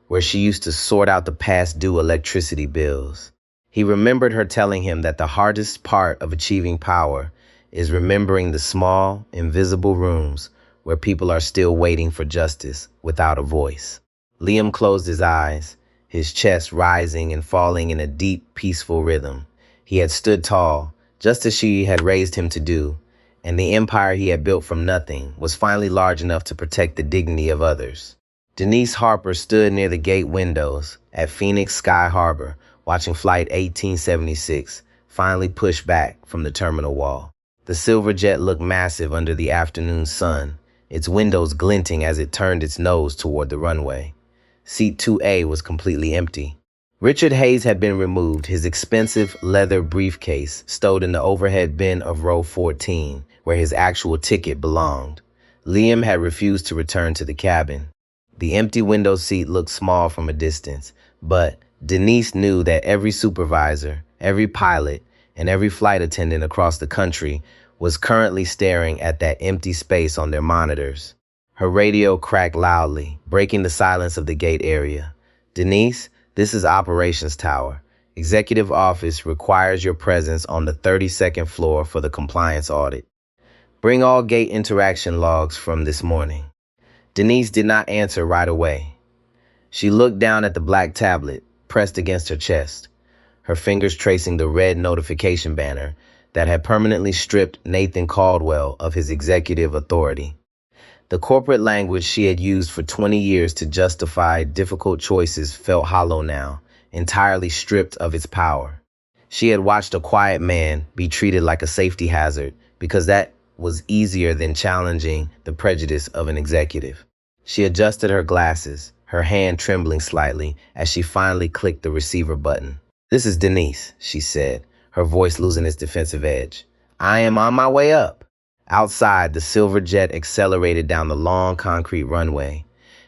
where she used to sort out the past due electricity bills. He remembered her telling him that the hardest part of achieving power is remembering the small, invisible rooms where people are still waiting for justice without a voice. Liam closed his eyes, his chest rising and falling in a deep, peaceful rhythm. He had stood tall, just as she had raised him to do, and the empire he had built from nothing was finally large enough to protect the dignity of others. Denise Harper stood near the gate windows at Phoenix Sky Harbor, watching Flight 1876 finally push back from the terminal wall. The silver jet looked massive under the afternoon sun, its windows glinting as it turned its nose toward the runway. Seat 2A was completely empty. Richard Hayes had been removed, his expensive leather briefcase stowed in the overhead bin of row 14, where his actual ticket belonged. Liam had refused to return to the cabin. The empty window seat looked small from a distance, but Denise knew that every supervisor, every pilot, and every flight attendant across the country was currently staring at that empty space on their monitors. Her radio cracked loudly, breaking the silence of the gate area. Denise, this is Operations Tower. Executive Office requires your presence on the 32nd floor for the compliance audit. Bring all gate interaction logs from this morning. Denise did not answer right away. She looked down at the black tablet, pressed against her chest, her fingers tracing the red notification banner that had permanently stripped Nathan Caldwell of his executive authority. The corporate language she had used for 20 years to justify difficult choices felt hollow now, entirely stripped of its power. She had watched a quiet man be treated like a safety hazard because that was easier than challenging the prejudice of an executive. She adjusted her glasses, her hand trembling slightly as she finally clicked the receiver button. "This is Denise," she said, her voice losing its defensive edge. "I am on my way up." Outside, the silver jet accelerated down the long concrete runway,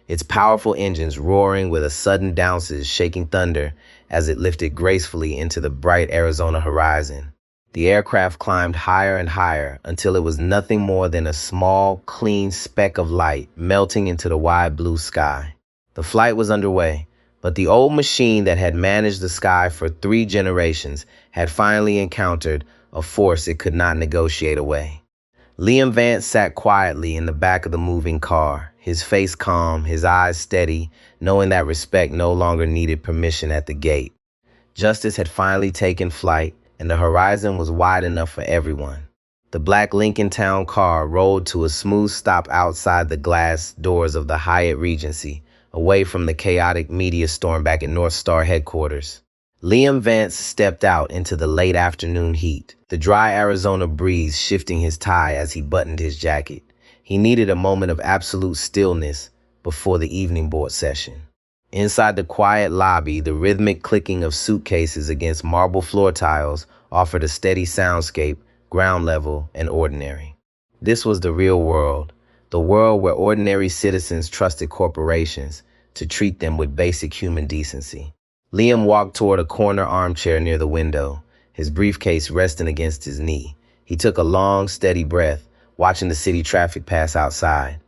its powerful engines roaring with a sudden downces shaking thunder as it lifted gracefully into the bright Arizona horizon. The aircraft climbed higher and higher until it was nothing more than a small, clean speck of light melting into the wide blue sky. The flight was underway, but the old machine that had managed the sky for 3 generations had finally encountered a force it could not negotiate away. Liam Vance sat quietly in the back of the moving car, his face calm, his eyes steady, knowing that respect no longer needed permission at the gate. Justice had finally taken flight, and the horizon was wide enough for everyone. The black Lincoln Town car rolled to a smooth stop outside the glass doors of the Hyatt Regency, away from the chaotic media storm back at North Star headquarters. Liam Vance stepped out into the late afternoon heat, the dry Arizona breeze shifting his tie as he buttoned his jacket. He needed a moment of absolute stillness before the evening board session. Inside the quiet lobby, the rhythmic clicking of suitcases against marble floor tiles offered a steady soundscape, ground level and ordinary. This was the real world, the world where ordinary citizens trusted corporations to treat them with basic human decency. Liam walked toward a corner armchair near the window, his briefcase resting against his knee. He took a long, steady breath, watching the city traffic pass outside.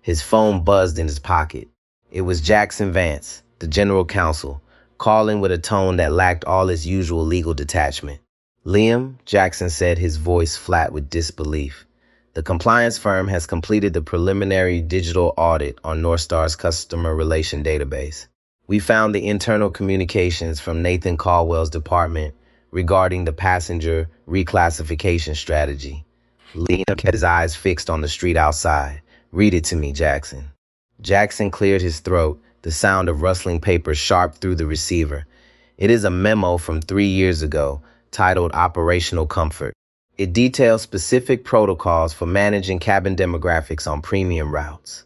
His phone buzzed in his pocket. It was Jackson Vance, the general counsel, calling with a tone that lacked all his usual legal detachment. "Liam," Jackson said, his voice flat with disbelief. "The compliance firm has completed the preliminary digital audit on North Star's customer relation database. We found the internal communications from Nathan Caldwell's department regarding the passenger reclassification strategy. Liam kept his eyes fixed on the street outside. "Read it to me, Jackson." Jackson cleared his throat, the sound of rustling paper sharp through the receiver. "It is a memo from 3 years ago, titled Operational Comfort. It details specific protocols for managing cabin demographics on premium routes.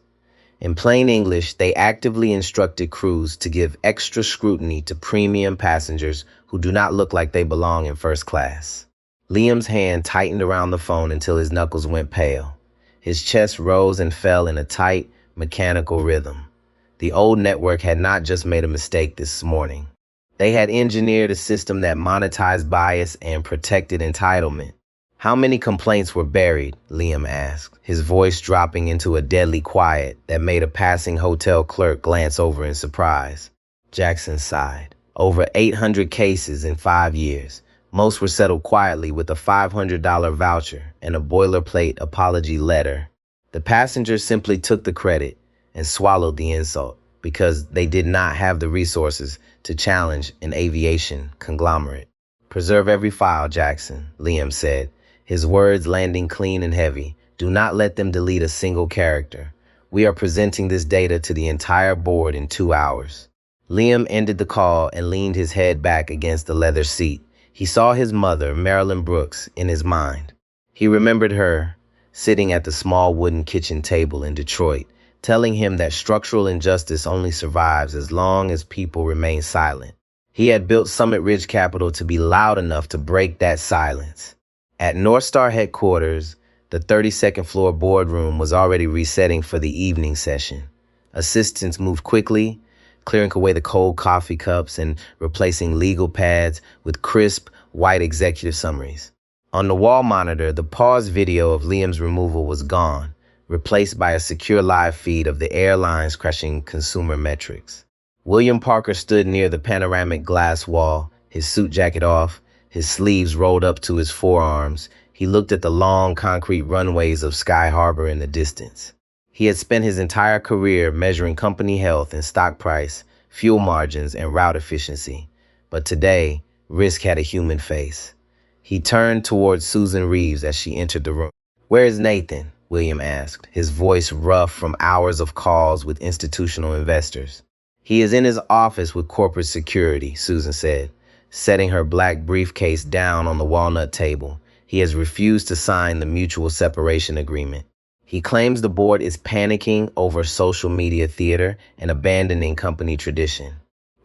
In plain English, they actively instructed crews to give extra scrutiny to premium passengers who do not look like they belong in first class." Liam's hand tightened around the phone until his knuckles went pale. His chest rose and fell in a tight, mechanical rhythm. The old network had not just made a mistake this morning. They had engineered a system that monetized bias and protected entitlement. "How many complaints were buried?" Liam asked, his voice dropping into a deadly quiet that made a passing hotel clerk glance over in surprise. Jackson sighed. "Over 800 cases in 5 years. Most were settled quietly with a $500 voucher and a boilerplate apology letter. The passengers simply took the credit and swallowed the insult because they did not have the resources to challenge an aviation conglomerate." "Preserve every file, Jackson," Liam said, his words landing clean and heavy. "Do not let them delete a single character. We are presenting this data to the entire board in 2 hours." Liam ended the call and leaned his head back against the leather seat. He saw his mother, Marilyn Brooks, in his mind. He remembered her, sitting at the small wooden kitchen table in Detroit, telling him that structural injustice only survives as long as people remain silent. He had built Summit Ridge Capital to be loud enough to break that silence. At North Star headquarters, the 32nd floor boardroom was already resetting for the evening session. Assistants moved quickly, clearing away the cold coffee cups and replacing legal pads with crisp, white executive summaries. On the wall monitor, the pause video of Liam's removal was gone, replaced by a secure live feed of the airline's crashing consumer metrics. William Parker stood near the panoramic glass wall, his suit jacket off, his sleeves rolled up to his forearms. He looked at the long concrete runways of Sky Harbor in the distance. He had spent his entire career measuring company health and stock price, fuel margins, and route efficiency. But today, risk had a human face. He turned towards Susan Reeves as she entered the room. "Where is Nathan?" William asked, his voice rough from hours of calls with institutional investors. "He is in his office with corporate security," Susan said, setting her black briefcase down on the walnut table. "He has refused to sign the mutual separation agreement. He claims the board is panicking over social media theater and abandoning company tradition."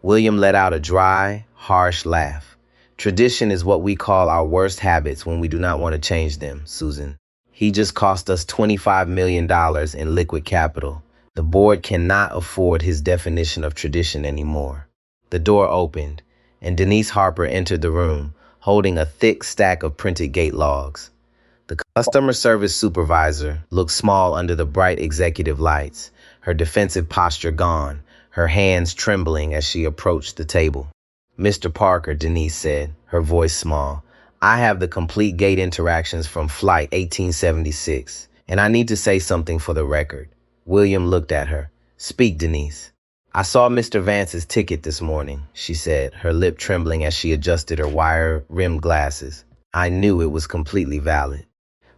William let out a dry, harsh laugh. "Tradition is what we call our worst habits when we do not want to change them, Susan. He just cost us $25 million in liquid capital. The board cannot afford his definition of tradition anymore." The door opened, and Denise Harper entered the room, holding a thick stack of printed gate logs. The customer service supervisor looked small under the bright executive lights, her defensive posture gone, her hands trembling as she approached the table. "Mr. Parker," Denise said, her voice small, "I have the complete gate interactions from Flight 1876, and I need to say something for the record." William looked at her. "Speak, Denise." "I saw Mr. Vance's ticket this morning," she said, her lip trembling as she adjusted her wire-rimmed glasses. "I knew it was completely valid.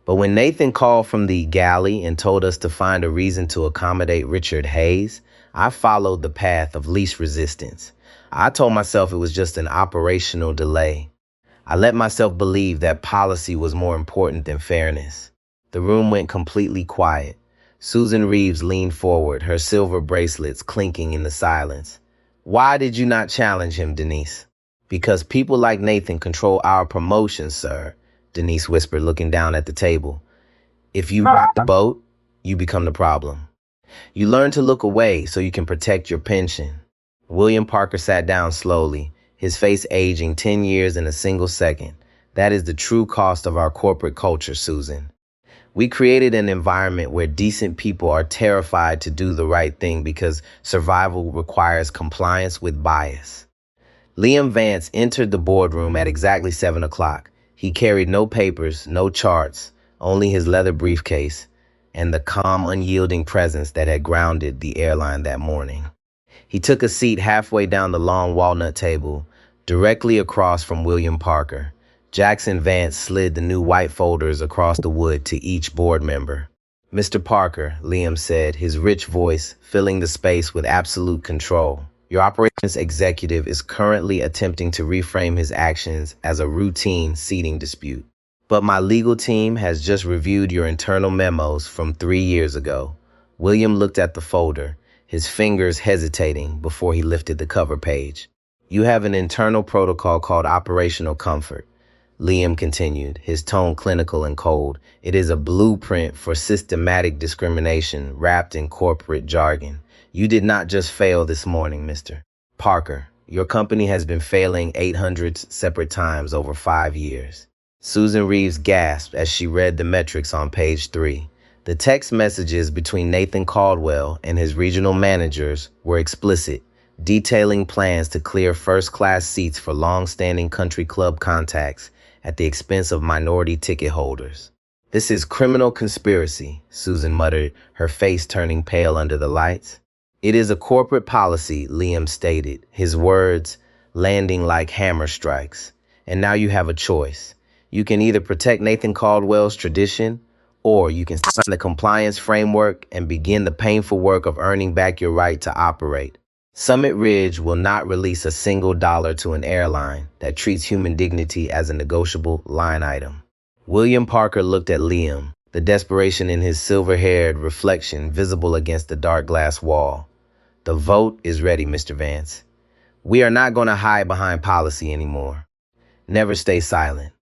But when Nathan called from the galley and told us to find a reason to accommodate Richard Hayes, I followed the path of least resistance. I told myself it was just an operational delay. I let myself believe that policy was more important than fairness." The room went completely quiet. Susan Reeves leaned forward, her silver bracelets clinking in the silence. "Why did you not challenge him, Denise?" "Because people like Nathan control our promotions, sir," Denise whispered, looking down at the table. "If you rock the boat, you become the problem. You learn to look away so you can protect your pension." William Parker sat down slowly, his face aging 10 years in a single second. "That is the true cost of our corporate culture, Susan. We created an environment where decent people are terrified to do the right thing because survival requires compliance with bias." Liam Vance entered the boardroom at exactly 7 o'clock. He carried no papers, no charts, only his leather briefcase and the calm, unyielding presence that had grounded the airline that morning. He took a seat halfway down the long walnut table, Directly across from William Parker, Jackson Vance slid the new white folders across the wood to each board member. "Mr. Parker," Liam said, his rich voice filling the space with absolute control. "Your operations executive is currently attempting to reframe his actions as a routine seating dispute. But my legal team has just reviewed your internal memos from 3 years ago." William looked at the folder, his fingers hesitating before he lifted the cover page. "You have an internal protocol called operational comfort," Liam continued, his tone clinical and cold. "It is a blueprint for systematic discrimination wrapped in corporate jargon. You did not just fail this morning, Mr. Parker. Your company has been failing 800 separate times over 5 years. Susan Reeves gasped as she read the metrics on page 3. The text messages between Nathan Caldwell and his regional managers were explicit, detailing plans to clear first-class seats for long-standing country club contacts at the expense of minority ticket holders. "This is criminal conspiracy," Susan muttered, her face turning pale under the lights. "It is a corporate policy," Liam stated, his words landing like hammer strikes. "And now you have a choice. You can either protect Nathan Caldwell's tradition, or you can sign the compliance framework and begin the painful work of earning back your right to operate. Summit Ridge will not release a single dollar to an airline that treats human dignity as a negotiable line item." William Parker looked at Liam, the desperation in his silver-haired reflection visible against the dark glass wall. "The vote is ready, Mr. Vance. We are not going to hide behind policy anymore. Never stay silent."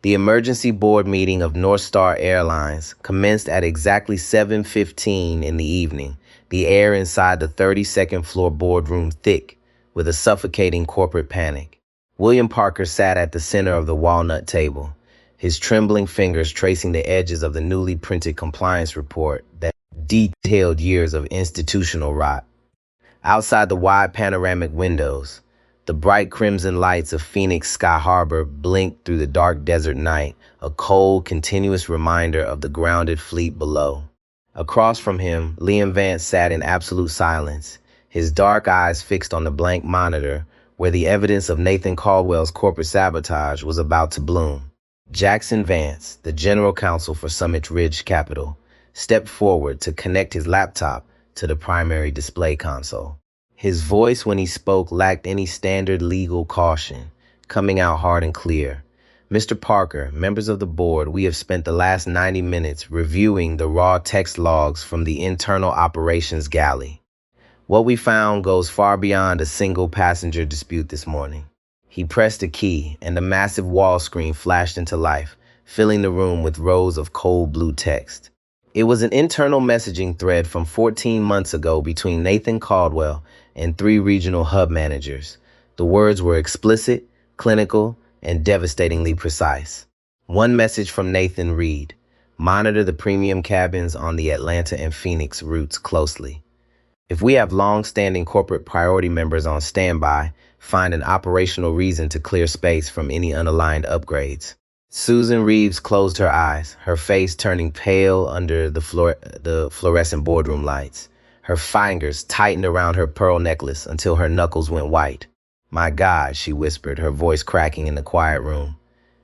The emergency board meeting of North Star Airlines commenced at exactly 7:15 in the evening, the air inside the 32nd floor boardroom thick with a suffocating corporate panic. William Parker sat at the center of the walnut table, his trembling fingers tracing the edges of the newly printed compliance report that detailed years of institutional rot. Outside the wide panoramic windows, the bright crimson lights of Phoenix Sky Harbor blinked through the dark desert night, a cold, continuous reminder of the grounded fleet below. Across from him, Liam Vance sat in absolute silence, his dark eyes fixed on the blank monitor where the evidence of Nathan Caldwell's corporate sabotage was about to bloom. Jackson Vance, the general counsel for Summit Ridge Capital, stepped forward to connect his laptop to the primary display console. His voice when he spoke lacked any standard legal caution, coming out hard and clear. "Mr. Parker, members of the board, we have spent the last 90 minutes reviewing the raw text logs from the internal operations galley. What we found goes far beyond a single passenger dispute this morning." He pressed a key, and a massive wall screen flashed into life, filling the room with rows of cold blue text. It was an internal messaging thread from 14 months ago between Nathan Caldwell and 3 regional hub managers. The words were explicit, clinical, and devastatingly precise. One message from Nathan read, "Monitor the premium cabins on the Atlanta and Phoenix routes closely. If we have long-standing corporate priority members on standby, find an operational reason to clear space from any unaligned upgrades." Susan Reeves closed her eyes, her face turning pale under the fluorescent boardroom lights. Her fingers tightened around her pearl necklace until her knuckles went white. "My God," she whispered, her voice cracking in the quiet room.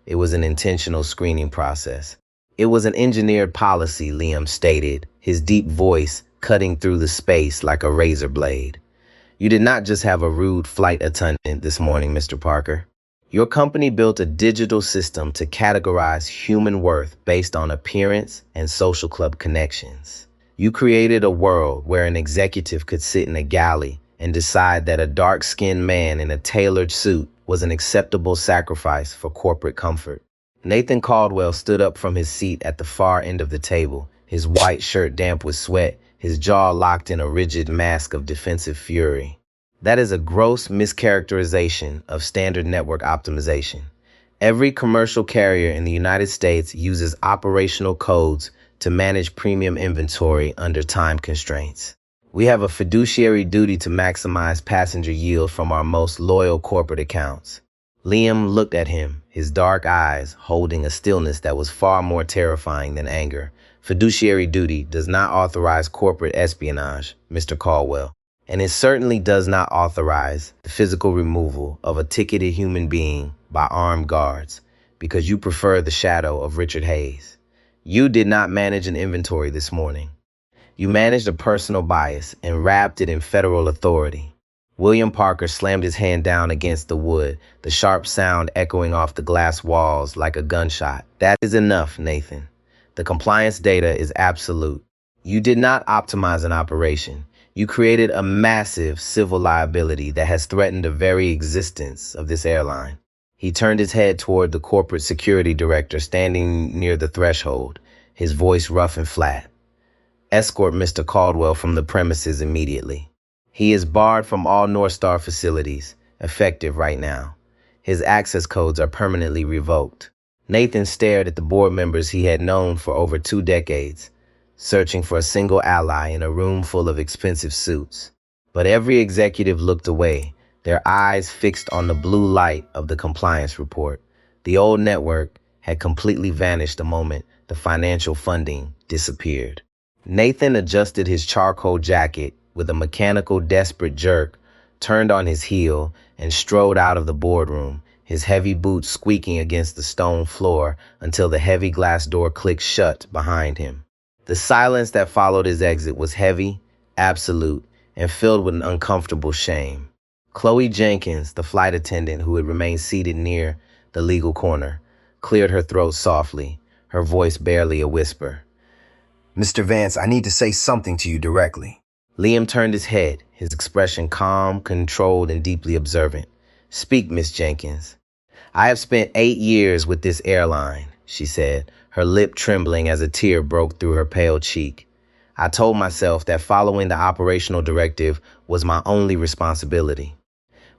"It was an intentional screening process." "It was an engineered policy," Liam stated, his deep voice cutting through the space like a razor blade. "You did not just have a rude flight attendant this morning, Mr. Parker. Your company built a digital system to categorize human worth based on appearance and social club connections. You created a world where an executive could sit in a galley and decide that a dark-skinned man in a tailored suit was an acceptable sacrifice for corporate comfort." Nathan Caldwell stood up from his seat at the far end of the table, his white shirt damp with sweat, his jaw locked in a rigid mask of defensive fury. "That is a gross mischaracterization of standard network optimization. Every commercial carrier in the United States uses operational codes to manage premium inventory under time constraints. We have a fiduciary duty to maximize passenger yield from our most loyal corporate accounts." Liam looked at him, his dark eyes holding a stillness that was far more terrifying than anger. "Fiduciary duty does not authorize corporate espionage, Mr. Caldwell. and it certainly does not authorize the physical removal of a ticketed human being by armed guards because you prefer the shadow of Richard Hayes. You did not manage an inventory this morning. You managed a personal bias and wrapped it in federal authority. William Parker slammed his hand down against the wood, the sharp sound echoing off the glass walls like a gunshot. That is enough, Nathan. The compliance data is absolute. You did not optimize an operation. You created a massive civil liability that has threatened the very existence of this airline. He turned his head toward the corporate security director standing near the threshold, his voice rough and flat. Escort Mr. Caldwell from the premises immediately. He is barred from all North Star facilities, effective right now. His access codes are permanently revoked. Nathan stared at the board members he had known for over 2 decades, searching for a single ally in a room full of expensive suits. But every executive looked away, their eyes fixed on the blue light of the compliance report. The old network had completely vanished the moment the financial funding disappeared. Nathan adjusted his charcoal jacket with a mechanical, desperate jerk, turned on his heel, and strode out of the boardroom, his heavy boots squeaking against the stone floor until the heavy glass door clicked shut behind him. The silence that followed his exit was heavy, absolute, and filled with an uncomfortable shame. Chloe Jenkins, the flight attendant who had remained seated near the legal corner, cleared her throat softly, her voice barely a whisper. Mr. Vance, I need to say something to you directly. Liam turned his head, his expression calm, controlled, and deeply observant. Speak, Miss Jenkins. I have spent 8 years with this airline, she said, her lip trembling as a tear broke through her pale cheek. I told myself that following the operational directive was my only responsibility.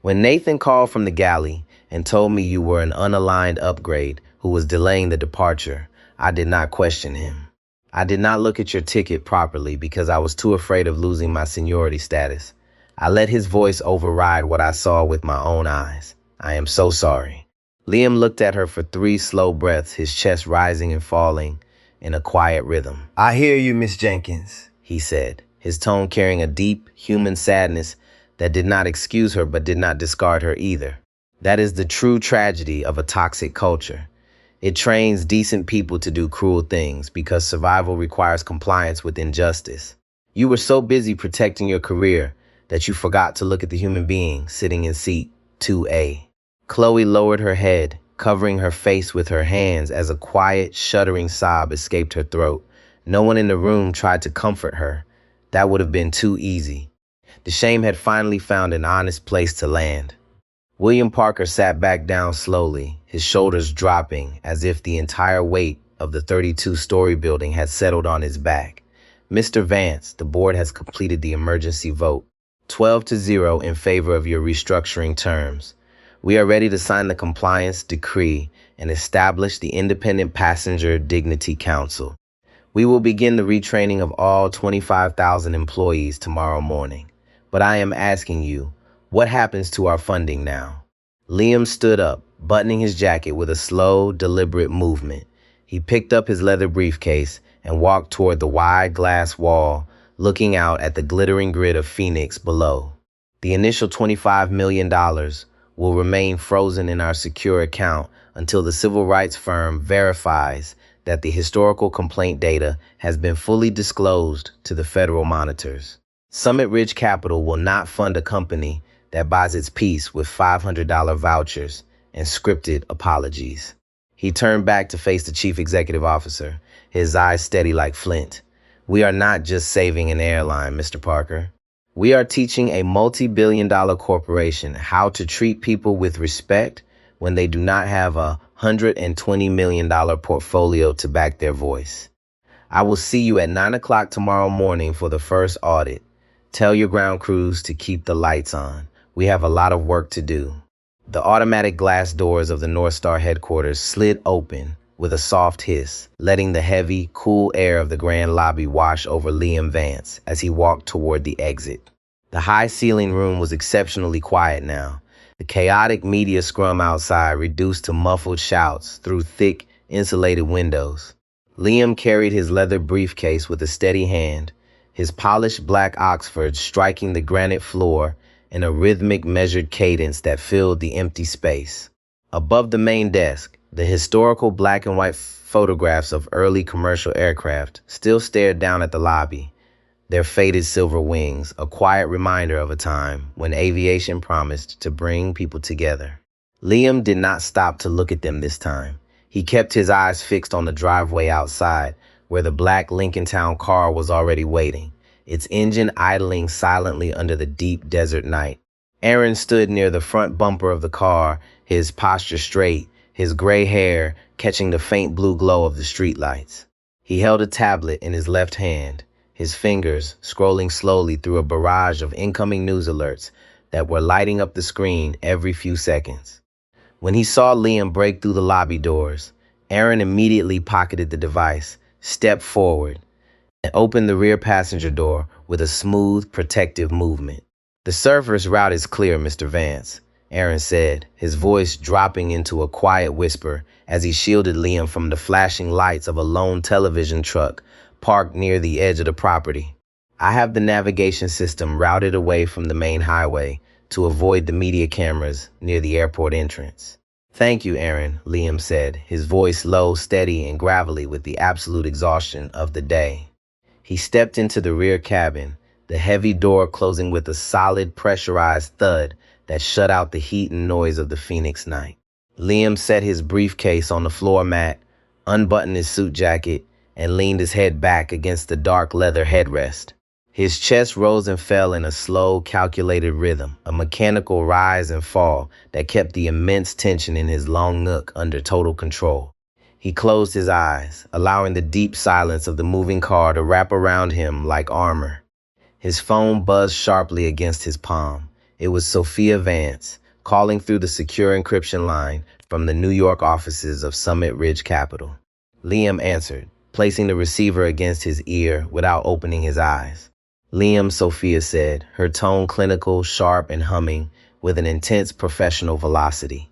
When Nathan called from the galley and told me you were an unaligned upgrade who was delaying the departure, I did not question him. I did not look at your ticket properly because I was too afraid of losing my seniority status. I let his voice override what I saw with my own eyes. I am so sorry. Liam looked at her for 3 slow breaths, his chest rising and falling in a quiet rhythm. I hear you, Miss Jenkins, he said, his tone carrying a deep, human sadness that did not excuse her but did not discard her either. That is the true tragedy of a toxic culture. It trains decent people to do cruel things because survival requires compliance with injustice. You were so busy protecting your career that you forgot to look at the human being sitting in seat 2A. Chloe lowered her head, covering her face with her hands as a quiet, shuddering sob escaped her throat. No one in the room tried to comfort her. That would have been too easy. The shame had finally found an honest place to land. William Parker sat back down slowly, his shoulders dropping as if the entire weight of the 32-story building had settled on his back. Mr. Vance, the board has completed the emergency vote, 12-0 in favor of your restructuring terms. We are ready to sign the compliance decree and establish the Independent Passenger Dignity Council. We will begin the retraining of all 25,000 employees tomorrow morning. But I am asking you, what happens to our funding now? Liam stood up, buttoning his jacket with a slow, deliberate movement. He picked up his leather briefcase and walked toward the wide glass wall, looking out at the glittering grid of Phoenix below. The initial $25 million will remain frozen in our secure account until the civil rights firm verifies that the historical complaint data has been fully disclosed to the federal monitors. Summit Ridge Capital will not fund a company that buys its peace with $500 vouchers and scripted apologies. He turned back to face the chief executive officer, his eyes steady like flint. We are not just saving an airline, Mr. Parker. We are teaching a multi-billion-dollar corporation how to treat people with respect when they do not have a $120 million portfolio to back their voice. I will see you at 9 o'clock tomorrow morning for the first audit. Tell your ground crews to keep the lights on. We have a lot of work to do. The automatic glass doors of the North Star headquarters slid open with a soft hiss, letting the heavy, cool air of the grand lobby wash over Liam Vance as he walked toward the exit. The high-ceiling room was exceptionally quiet now, the chaotic media scrum outside reduced to muffled shouts through thick, insulated windows. Liam carried his leather briefcase with a steady hand, his polished black Oxford striking the granite floor in a rhythmic measured cadence that filled the empty space. Above the main desk, the historical black and white photographs of early commercial aircraft still stared down at the lobby, their faded silver wings, a quiet reminder of a time when aviation promised to bring people together. Liam did not stop to look at them this time. He kept his eyes fixed on the driveway outside, where the black Lincoln Town car was already waiting, its engine idling silently under the deep desert night. Aaron stood near the front bumper of the car, his posture straight, his gray hair catching the faint blue glow of the streetlights. He held a tablet in his left hand, his fingers scrolling slowly through a barrage of incoming news alerts that were lighting up the screen every few seconds. When he saw Liam break through the lobby doors, Aaron immediately pocketed the device, stepped forward, and opened the rear passenger door with a smooth, protective movement. "The service route is clear, Mr. Vance," Aaron said, his voice dropping into a quiet whisper as he shielded Liam from the flashing lights of a lone television truck parked near the edge of the property. "I have the navigation system routed away from the main highway to avoid the media cameras near the airport entrance." "Thank you, Aaron," Liam said, his voice low, steady, and gravelly with the absolute exhaustion of the day. He stepped into the rear cabin, the heavy door closing with a solid, pressurized thud that shut out the heat and noise of the Phoenix night. Liam set his briefcase on the floor mat, unbuttoned his suit jacket, and leaned his head back against the dark leather headrest. His chest rose and fell in a slow, calculated rhythm, a mechanical rise and fall that kept the immense tension in his long nook under total control. He closed his eyes, allowing the deep silence of the moving car to wrap around him like armor. His phone buzzed sharply against his palm. It was Sophia Vance, calling through the secure encryption line from the New York offices of Summit Ridge Capital. Liam answered, placing the receiver against his ear without opening his eyes. "Liam," Sophia said, her tone clinical, sharp, and humming with an intense professional velocity.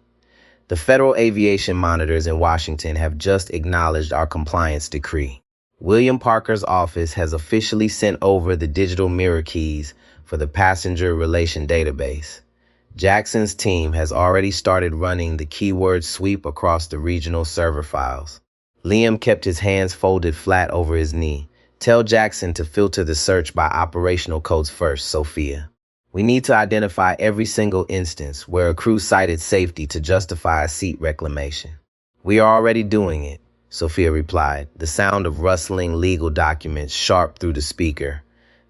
"The Federal Aviation Monitors in Washington have just acknowledged our compliance decree. William Parker's office has officially sent over the digital mirror keys for the passenger relation database. Jackson's team has already started running the keyword sweep across the regional server files." Liam kept his hands folded flat over his knee. "Tell Jackson to filter the search by operational codes first, Sophia. We need to identify every single instance where a crew cited safety to justify a seat reclamation." "We are already doing it," Sophia replied, the sound of rustling legal documents sharp through the speaker.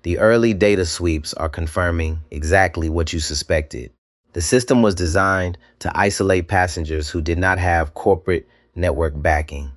"The early data sweeps are confirming exactly what you suspected. The system was designed to isolate passengers who did not have corporate network backing.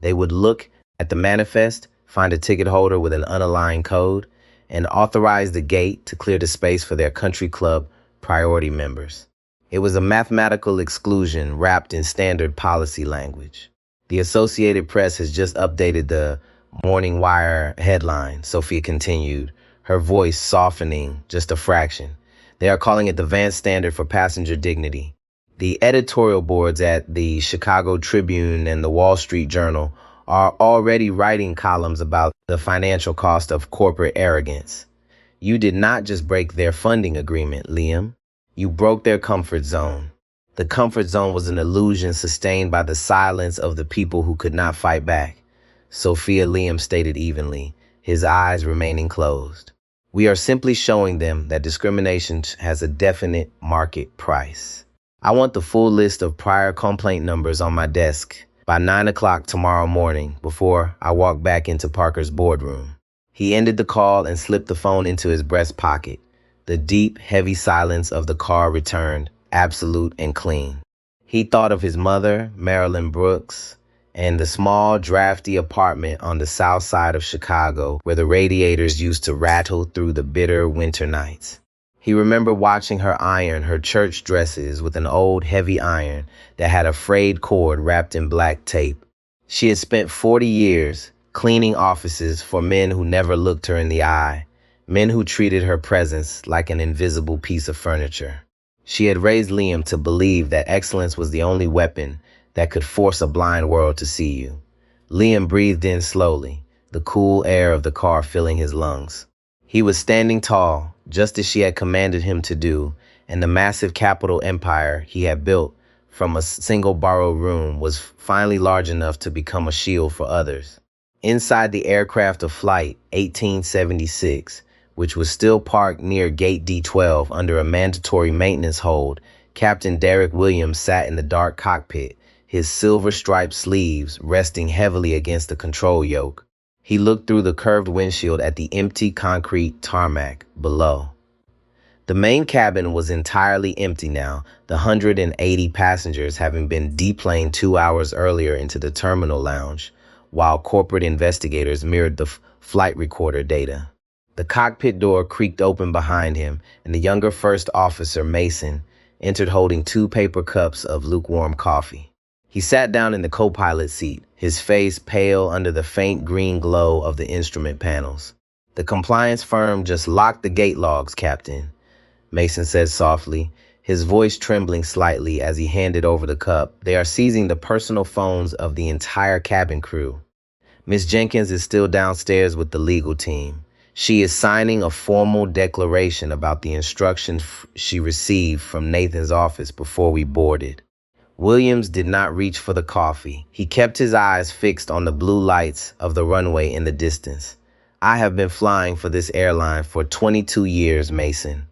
They would look at the manifest, find a ticket holder with an unaligned code, and authorize the gate to clear the space for their country club priority members. It was a mathematical exclusion wrapped in standard policy language. The Associated Press has just updated the Morning Wire headline," Sophia continued, her voice softening just a fraction. "They are calling it the Vance Standard for Passenger Dignity. The editorial boards at the Chicago Tribune and the Wall Street Journal are already writing columns about the financial cost of corporate arrogance. You did not just break their funding agreement, Liam. You broke their comfort zone. The comfort zone was an illusion sustained by the silence of the people who could not fight back." Sophia, Liam stated evenly, his eyes remaining closed. "We are simply showing them that discrimination has a definite market price. I want the full list of prior complaint numbers on my desk by 9 o'clock tomorrow morning before I walk back into Parker's boardroom." He ended the call and slipped the phone into his breast pocket. The deep, heavy silence of the car returned, absolute and clean. He thought of his mother, Marilyn Brooks, and the small, drafty apartment on the south side of Chicago where the radiators used to rattle through the bitter winter nights. He remembered watching her iron her church dresses with an old, heavy iron that had a frayed cord wrapped in black tape. She had spent 40 years cleaning offices for men who never looked her in the eye, men who treated her presence like an invisible piece of furniture. She had raised Liam to believe that excellence was the only weapon that could force a blind world to see you. Liam breathed in slowly, the cool air of the car filling his lungs. He was standing tall, just as she had commanded him to do, and the massive capital empire he had built from a single borrowed room was finally large enough to become a shield for others. Inside the aircraft of Flight 1876, which was still parked near Gate D12 under a mandatory maintenance hold, Captain Derek Williams sat in the dark cockpit, his silver-striped sleeves resting heavily against the control yoke. He looked through the curved windshield at the empty concrete tarmac below. The main cabin was entirely empty now, the 180 passengers having been deplaned 2 hours earlier into the terminal lounge, while corporate investigators mirrored the flight recorder data. The cockpit door creaked open behind him, and the younger first officer, Mason, entered holding 2 paper cups of lukewarm coffee. He sat down in the co-pilot seat, his face pale under the faint green glow of the instrument panels. "The compliance firm just locked the gate logs, Captain," Mason said softly, his voice trembling slightly as he handed over the cup. "They are seizing the personal phones of the entire cabin crew. Miss Jenkins is still downstairs with the legal team. She is signing a formal declaration about the instructions she received from Nathan's office before we boarded." Williams did not reach for the coffee. He kept his eyes fixed on the blue lights of the runway in the distance. "I have been flying for this airline for 22 years, Mason.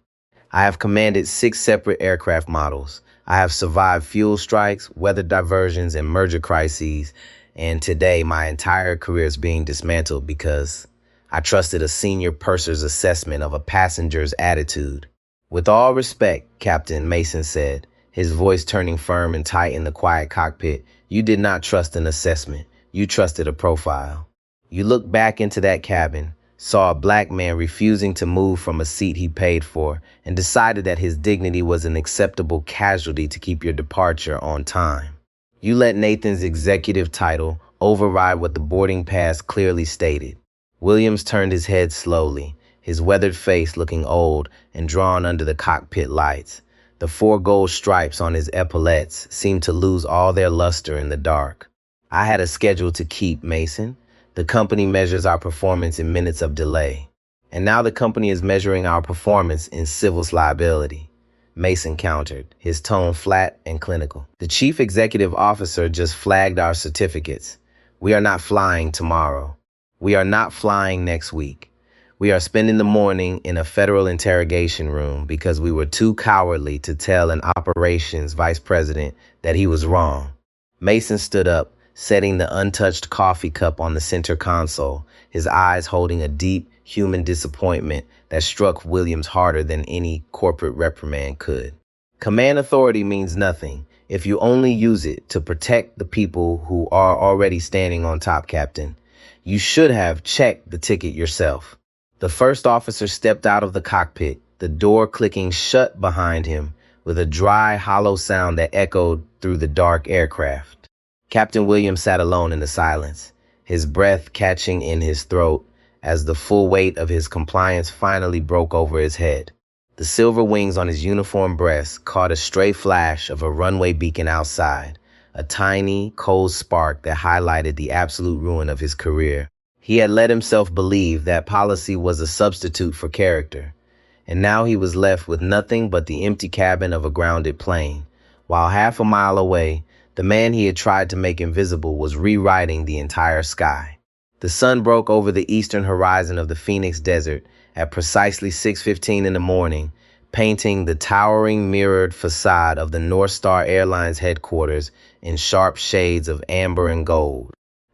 I have commanded 6 separate aircraft models. I have survived fuel strikes, weather diversions, and merger crises, and today my entire career is being dismantled because I trusted a senior purser's assessment of a passenger's attitude." "With all respect," Captain Mason said, his voice turning firm and tight in the quiet cockpit, "you did not trust an assessment. You trusted a profile. You looked back into that cabin, saw a black man refusing to move from a seat he paid for, and decided that his dignity was an acceptable casualty to keep your departure on time. You let Nathan's executive title override what the boarding pass clearly stated." Williams turned his head slowly, his weathered face looking old and drawn under the cockpit lights. The 4 gold stripes on his epaulettes seemed to lose all their luster in the dark. "I had a schedule to keep, Mason. The company measures our performance in minutes of delay. And now the company is measuring our performance in civil liability," Mason countered, his tone flat and clinical. "The chief executive officer just flagged our certificates. We are not flying tomorrow. We are not flying next week. We are spending the morning in a federal interrogation room because we were too cowardly to tell an operations vice president that he was wrong." Mason stood up, setting the untouched coffee cup on the center console, his eyes holding a deep, human disappointment that struck Williams harder than any corporate reprimand could. "Command authority means nothing if you only use it to protect the people who are already standing on top, Captain. You should have checked the ticket yourself." The first officer stepped out of the cockpit, the door clicking shut behind him with a dry, hollow sound that echoed through the dark aircraft. Captain Williams sat alone in the silence, his breath catching in his throat as the full weight of his compliance finally broke over his head. The silver wings on his uniform breast caught a stray flash of a runway beacon outside, a tiny, cold spark that highlighted the absolute ruin of his career. He had let himself believe that policy was a substitute for character, and now he was left with nothing but the empty cabin of a grounded plane, while half a mile away, the man he had tried to make invisible was rewriting the entire sky. The sun broke over the eastern horizon of the Phoenix Desert at precisely 6:15 in the morning, painting the towering mirrored facade of the North Star Airlines headquarters in sharp shades of amber and gold.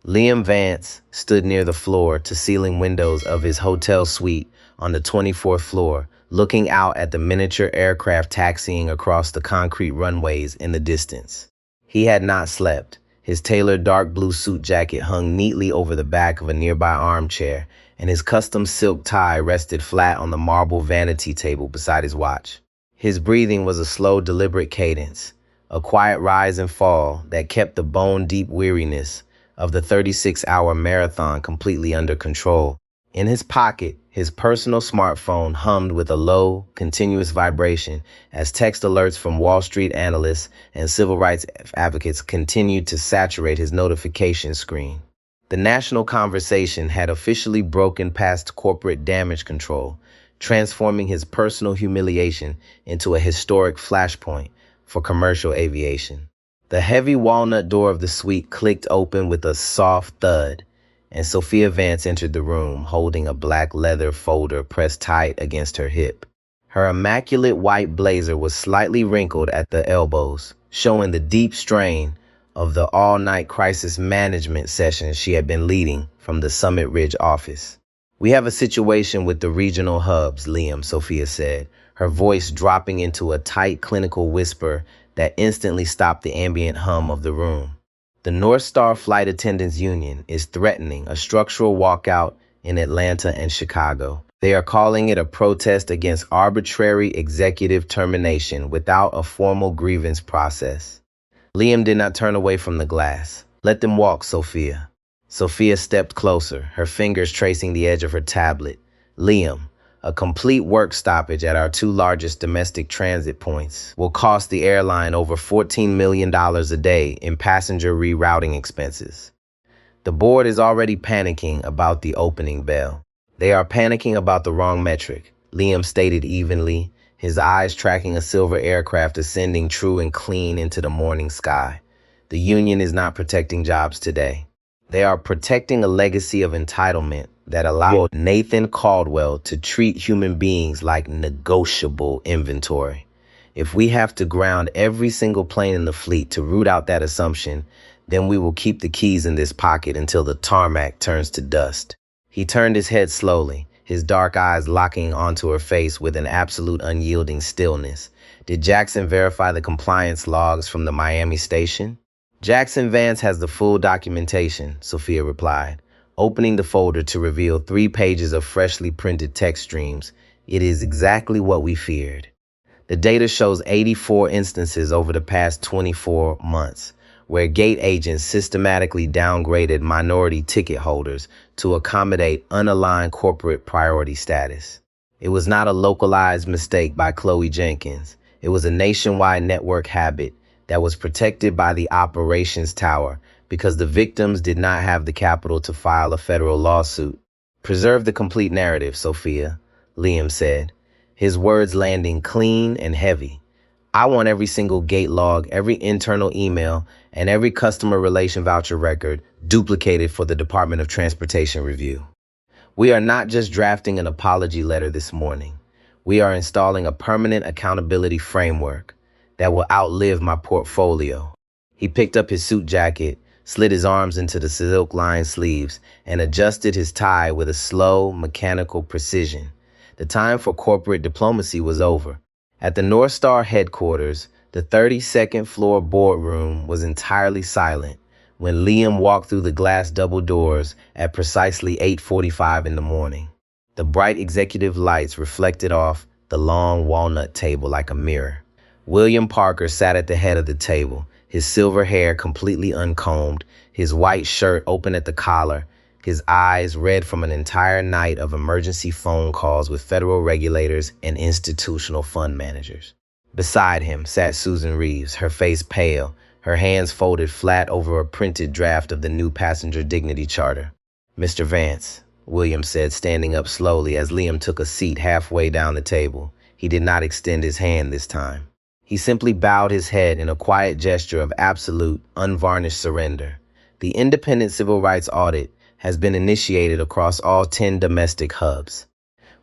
Liam Vance stood near the floor-to-ceiling windows of his hotel suite on the 24th floor, looking out at the miniature aircraft taxiing across the concrete runways in the distance. He had not slept. His tailored dark blue suit jacket hung neatly over the back of a nearby armchair, and his custom silk tie rested flat on the marble vanity table beside his watch. His breathing was a slow, deliberate cadence, a quiet rise and fall that kept the bone-deep weariness of the 36-hour marathon completely under control. In his pocket, his personal smartphone hummed with a low, continuous vibration as text alerts from Wall Street analysts and civil rights advocates continued to saturate his notification screen. The national conversation had officially broken past corporate damage control, transforming his personal humiliation into a historic flashpoint for commercial aviation. The heavy walnut door of the suite clicked open with a soft thud, and Sophia Vance entered the room holding a black leather folder pressed tight against her hip. Her immaculate white blazer was slightly wrinkled at the elbows, showing the deep strain of the all-night crisis management sessions she had been leading from the Summit Ridge office. "We have a situation with the regional hubs, Liam," Sophia said, her voice dropping into a tight clinical whisper that instantly stopped the ambient hum of the room. "The North Star Flight Attendants Union is threatening a structural walkout in Atlanta and Chicago. They are calling it a protest against arbitrary executive termination without a formal grievance process." Liam did not turn away from the glass. "Let them walk, Sophia." Sophia stepped closer, her fingers tracing the edge of her tablet. "Liam, a complete work stoppage at our two largest domestic transit points will cost the airline over $14 million a day in passenger rerouting expenses. The board is already panicking about the opening bell." "They are panicking about the wrong metric," Liam stated evenly, his eyes tracking a silver aircraft ascending true and clean into the morning sky. "The union is not protecting jobs today. They are protecting a legacy of entitlement that allowed Nathan Caldwell to treat human beings like negotiable inventory. If we have to ground every single plane in the fleet to root out that assumption, then we will keep the keys in this pocket until the tarmac turns to dust." He turned his head slowly, his dark eyes locking onto her face with an absolute unyielding stillness. "Did Jackson verify the compliance logs from the Miami station?" "Jackson Vance has the full documentation," Sophia replied, opening the folder to reveal 3 pages of freshly printed text streams. "It is exactly what we feared. The data shows 84 instances over the past 24 months, where gate agents systematically downgraded minority ticket holders to accommodate unaligned corporate priority status. It was not a localized mistake by Chloe Jenkins. It was a nationwide network habit that was protected by the operations tower because the victims did not have the capital to file a federal lawsuit." "Preserve the complete narrative, Sophia," Liam said, his words landing clean and heavy. "I want every single gate log, every internal email, and every customer relation voucher record duplicated for the Department of Transportation review. We are not just drafting an apology letter this morning. We are installing a permanent accountability framework that will outlive my portfolio." He picked up his suit jacket, slid his arms into the silk-lined sleeves, and adjusted his tie with a slow, mechanical precision. The time for corporate diplomacy was over. At the North Star headquarters, the 32nd floor boardroom was entirely silent when Liam walked through the glass double doors at precisely 8:45 in the morning. The bright executive lights reflected off the long walnut table like a mirror. William Parker sat at the head of the table, his silver hair completely uncombed, his white shirt open at the collar, his eyes red from an entire night of emergency phone calls with federal regulators and institutional fund managers. Beside him sat Susan Reeves, her face pale, her hands folded flat over a printed draft of the new passenger dignity charter. "Mr. Vance," William said, standing up slowly as Liam took a seat halfway down the table. He did not extend his hand this time. He simply bowed his head in a quiet gesture of absolute, unvarnished surrender. "The independent civil rights audit has been initiated across all 10 domestic hubs.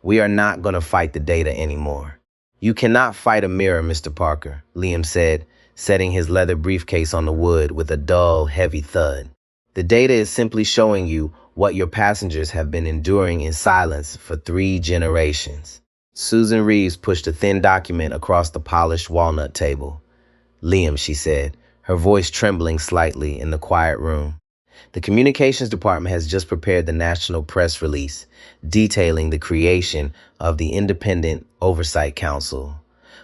We are not going to fight the data anymore." "You cannot fight a mirror, Mr. Parker," Liam said, setting his leather briefcase on the wood with a dull, heavy thud. "The data is simply showing you what your passengers have been enduring in silence for 3 generations. Susan Reeves pushed a thin document across the polished walnut table. "Liam," she said, her voice trembling slightly in the quiet room, "the communications department has just prepared the national press release detailing the creation of the Independent Oversight Council.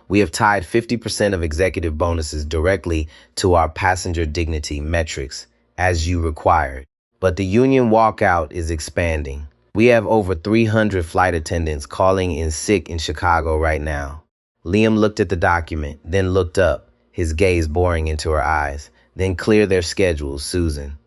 We have tied 50% of executive bonuses directly to our passenger dignity metrics, as you required. But the union walkout is expanding. We have over 300 flight attendants calling in sick in Chicago right now." Liam looked at the document, then looked up, his gaze boring into her eyes. "Then clear their schedules, Susan.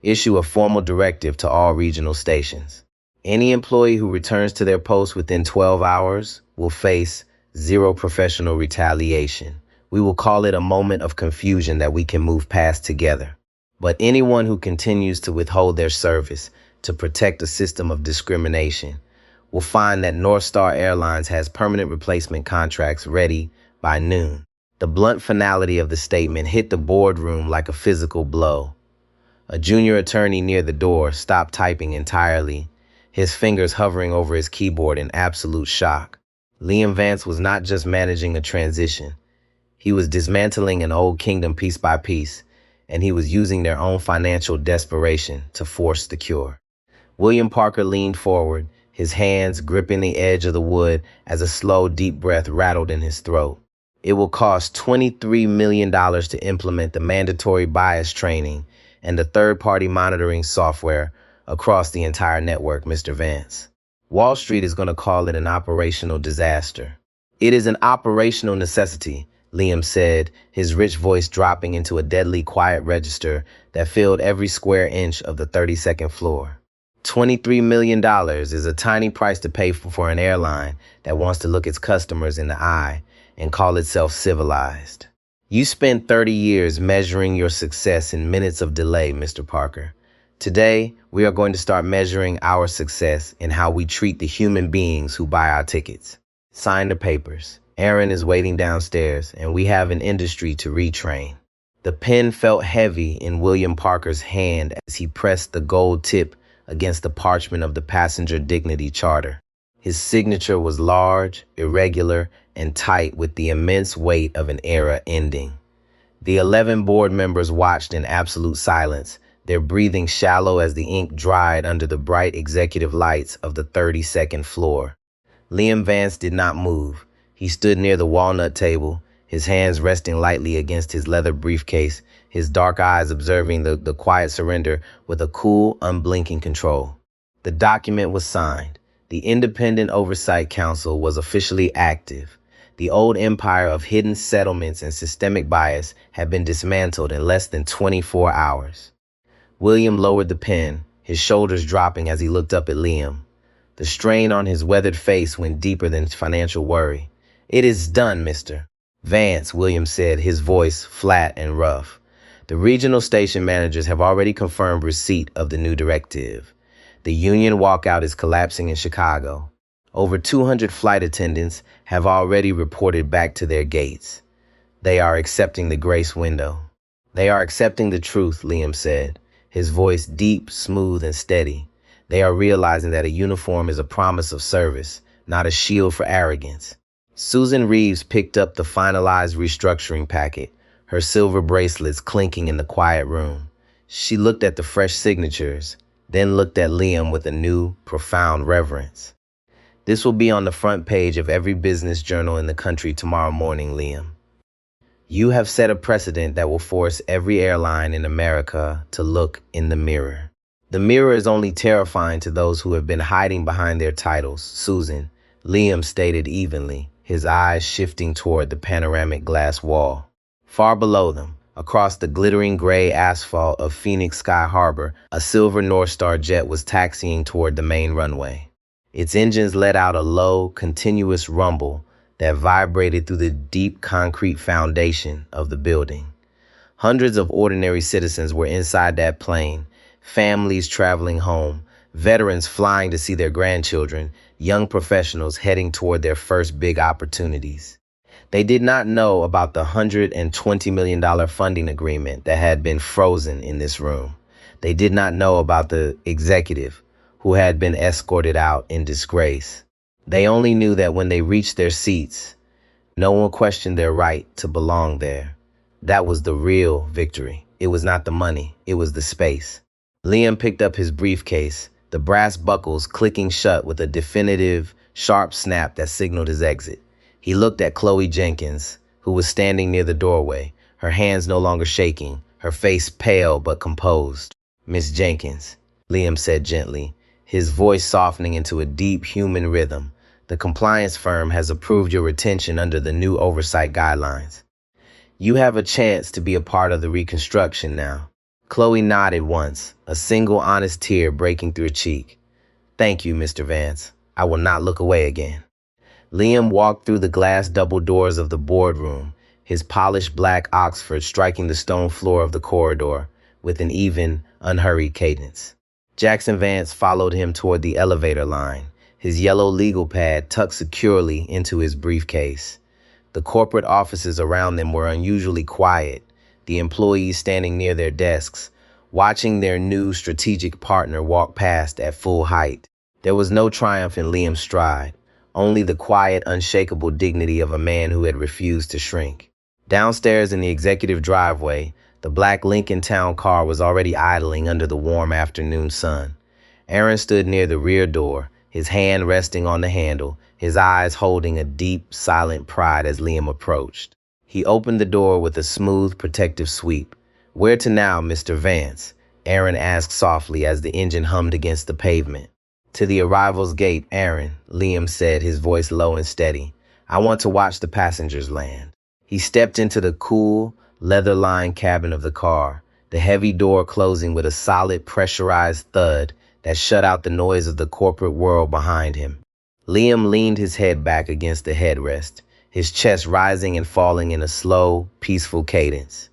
issue a formal directive to all regional stations. Any employee who returns to their post within 12 hours will face zero professional retaliation. We will call it a moment of confusion that we can move past together. But anyone who continues to withhold their service to protect a system of discrimination will find that North Star Airlines has permanent replacement contracts ready by noon. The blunt finality of the statement hit the boardroom like a physical blow. A junior attorney near the door stopped typing entirely, his fingers hovering over his keyboard in absolute shock. Liam Vance was not just managing a transition. He was dismantling an old kingdom piece by piece, and he was using their own financial desperation to force the cure. William Parker leaned forward, his hands gripping the edge of the wood as a slow, deep breath rattled in his throat. It will cost $23 million to implement the mandatory bias training and the third-party monitoring software across the entire network, Mr. Vance. Wall Street is going to call it an operational disaster. It is an operational necessity, Liam said, his rich voice dropping into a deadly quiet register that filled every square inch of the 32nd floor. $23 million is a tiny price to pay for an airline that wants to look its customers in the eye and call itself civilized. You spent 30 years measuring your success in minutes of delay, Mr. Parker. Today, we are going to start measuring our success in how we treat the human beings who buy our tickets. Sign the papers. Aaron is waiting downstairs, and we have an industry to retrain. The pen felt heavy in William Parker's hand as he pressed the gold tip against the parchment of the Passenger Dignity Charter. His signature was large, irregular, and tight with the immense weight of an era ending. The 11 board members watched in absolute silence, their breathing shallow as the ink dried under the bright executive lights of the 32nd floor. Liam Vance did not move. He stood near the walnut table, his hands resting lightly against his leather briefcase, his dark eyes observing the quiet surrender with a cool, unblinking control. The document was signed. The Independent Oversight Council was officially active. The old empire of hidden settlements and systemic bias had been dismantled in less than 24 hours. William lowered the pen, his shoulders dropping as he looked up at Liam. The strain on his weathered face went deeper than financial worry. "It is done, Mr. Vance," William said, his voice flat and rough. "The regional station managers have already confirmed receipt of the new directive. The union walkout is collapsing in Chicago. Over 200 flight attendants have already reported back to their gates. They are accepting the grace window." "They are accepting the truth," Liam said, his voice deep, smooth, and steady. "They are realizing that a uniform is a promise of service, not a shield for arrogance." Susan Reeves picked up the finalized restructuring packet, her silver bracelets clinking in the quiet room. She looked at the fresh signatures, then looked at Liam with a new, profound reverence. "This will be on the front page of every business journal in the country tomorrow morning, Liam. You have set a precedent that will force every airline in America to look in the mirror. The mirror is only terrifying to those who have been hiding behind their titles, Susan," Liam stated evenly, his eyes shifting toward the panoramic glass wall. Far below them, across the glittering gray asphalt of Phoenix Sky Harbor, a silver North Star jet was taxiing toward the main runway. Its engines let out a low, continuous rumble that vibrated through the deep concrete foundation of the building. Hundreds of ordinary citizens were inside that plane, families traveling home, veterans flying to see their grandchildren, young professionals heading toward their first big opportunities. They did not know about the $120 million funding agreement that had been frozen in this room. They did not know about the executive who had been escorted out in disgrace. They only knew that when they reached their seats, no one questioned their right to belong there. That was the real victory. It was not the money, it was the space. Liam picked up his briefcase, the brass buckles clicking shut with a definitive, sharp snap that signaled his exit. He looked at Chloe Jenkins, who was standing near the doorway, her hands no longer shaking, her face pale but composed. "Miss Jenkins," Liam said gently, his voice softening into a deep human rhythm, "the compliance firm has approved your retention under the new oversight guidelines. You have a chance to be a part of the reconstruction now." Chloe nodded once, a single honest tear breaking through her cheek. Thank you, Mr. Vance. I will not look away again. Liam walked through the glass double doors of the boardroom, his polished black Oxford striking the stone floor of the corridor with an even, unhurried cadence. Jackson Vance followed him toward the elevator line, his yellow legal pad tucked securely into his briefcase. The corporate offices around them were unusually quiet, the employees standing near their desks, watching their new strategic partner walk past at full height. There was no triumph in Liam's stride, only the quiet, unshakable dignity of a man who had refused to shrink. Downstairs in the executive driveway, the black Lincoln Town car was already idling under the warm afternoon sun. Aaron stood near the rear door, his hand resting on the handle, his eyes holding a deep, silent pride as Liam approached. He opened the door with a smooth, protective sweep. "Where to now, Mr. Vance?" Aaron asked softly as the engine hummed against the pavement. "To the arrivals gate, Aaron," Liam said, his voice low and steady. "I want to watch the passengers land." He stepped into the cool, leather-lined cabin of the car, the heavy door closing with a solid, pressurized thud that shut out the noise of the corporate world behind him. Liam leaned his head back against the headrest, his chest rising and falling in a slow, peaceful cadence.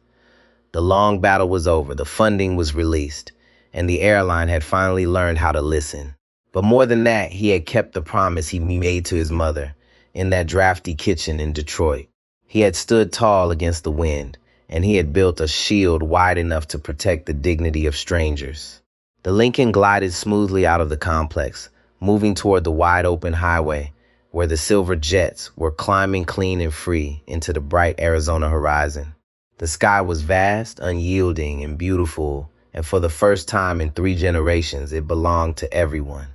The long battle was over, the funding was released, and the airline had finally learned how to listen. But more than that, he had kept the promise he made to his mother in that drafty kitchen in Detroit. He had stood tall against the wind, and he had built a shield wide enough to protect the dignity of strangers. The Lincoln glided smoothly out of the complex, moving toward the wide-open highway, where the silver jets were climbing clean and free into the bright Arizona horizon. The sky was vast, unyielding, and beautiful, and for the first time in 3 generations, it belonged to everyone.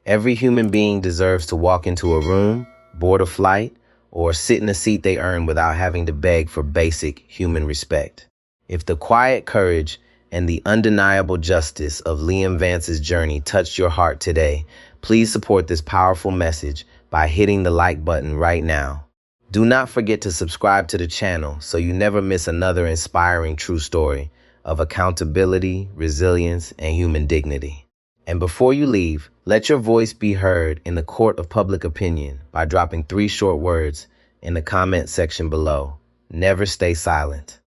Every human being deserves to walk into a room, board a flight, or sit in a seat they earn without having to beg for basic human respect. If the quiet courage and the undeniable justice of Liam Vance's journey touched your heart today, please support this powerful message by hitting the like button right now. Do not forget to subscribe to the channel so you never miss another inspiring true story of accountability, resilience, and human dignity. And before you leave, let your voice be heard in the court of public opinion by dropping 3 short words in the comment section below. Never stay silent.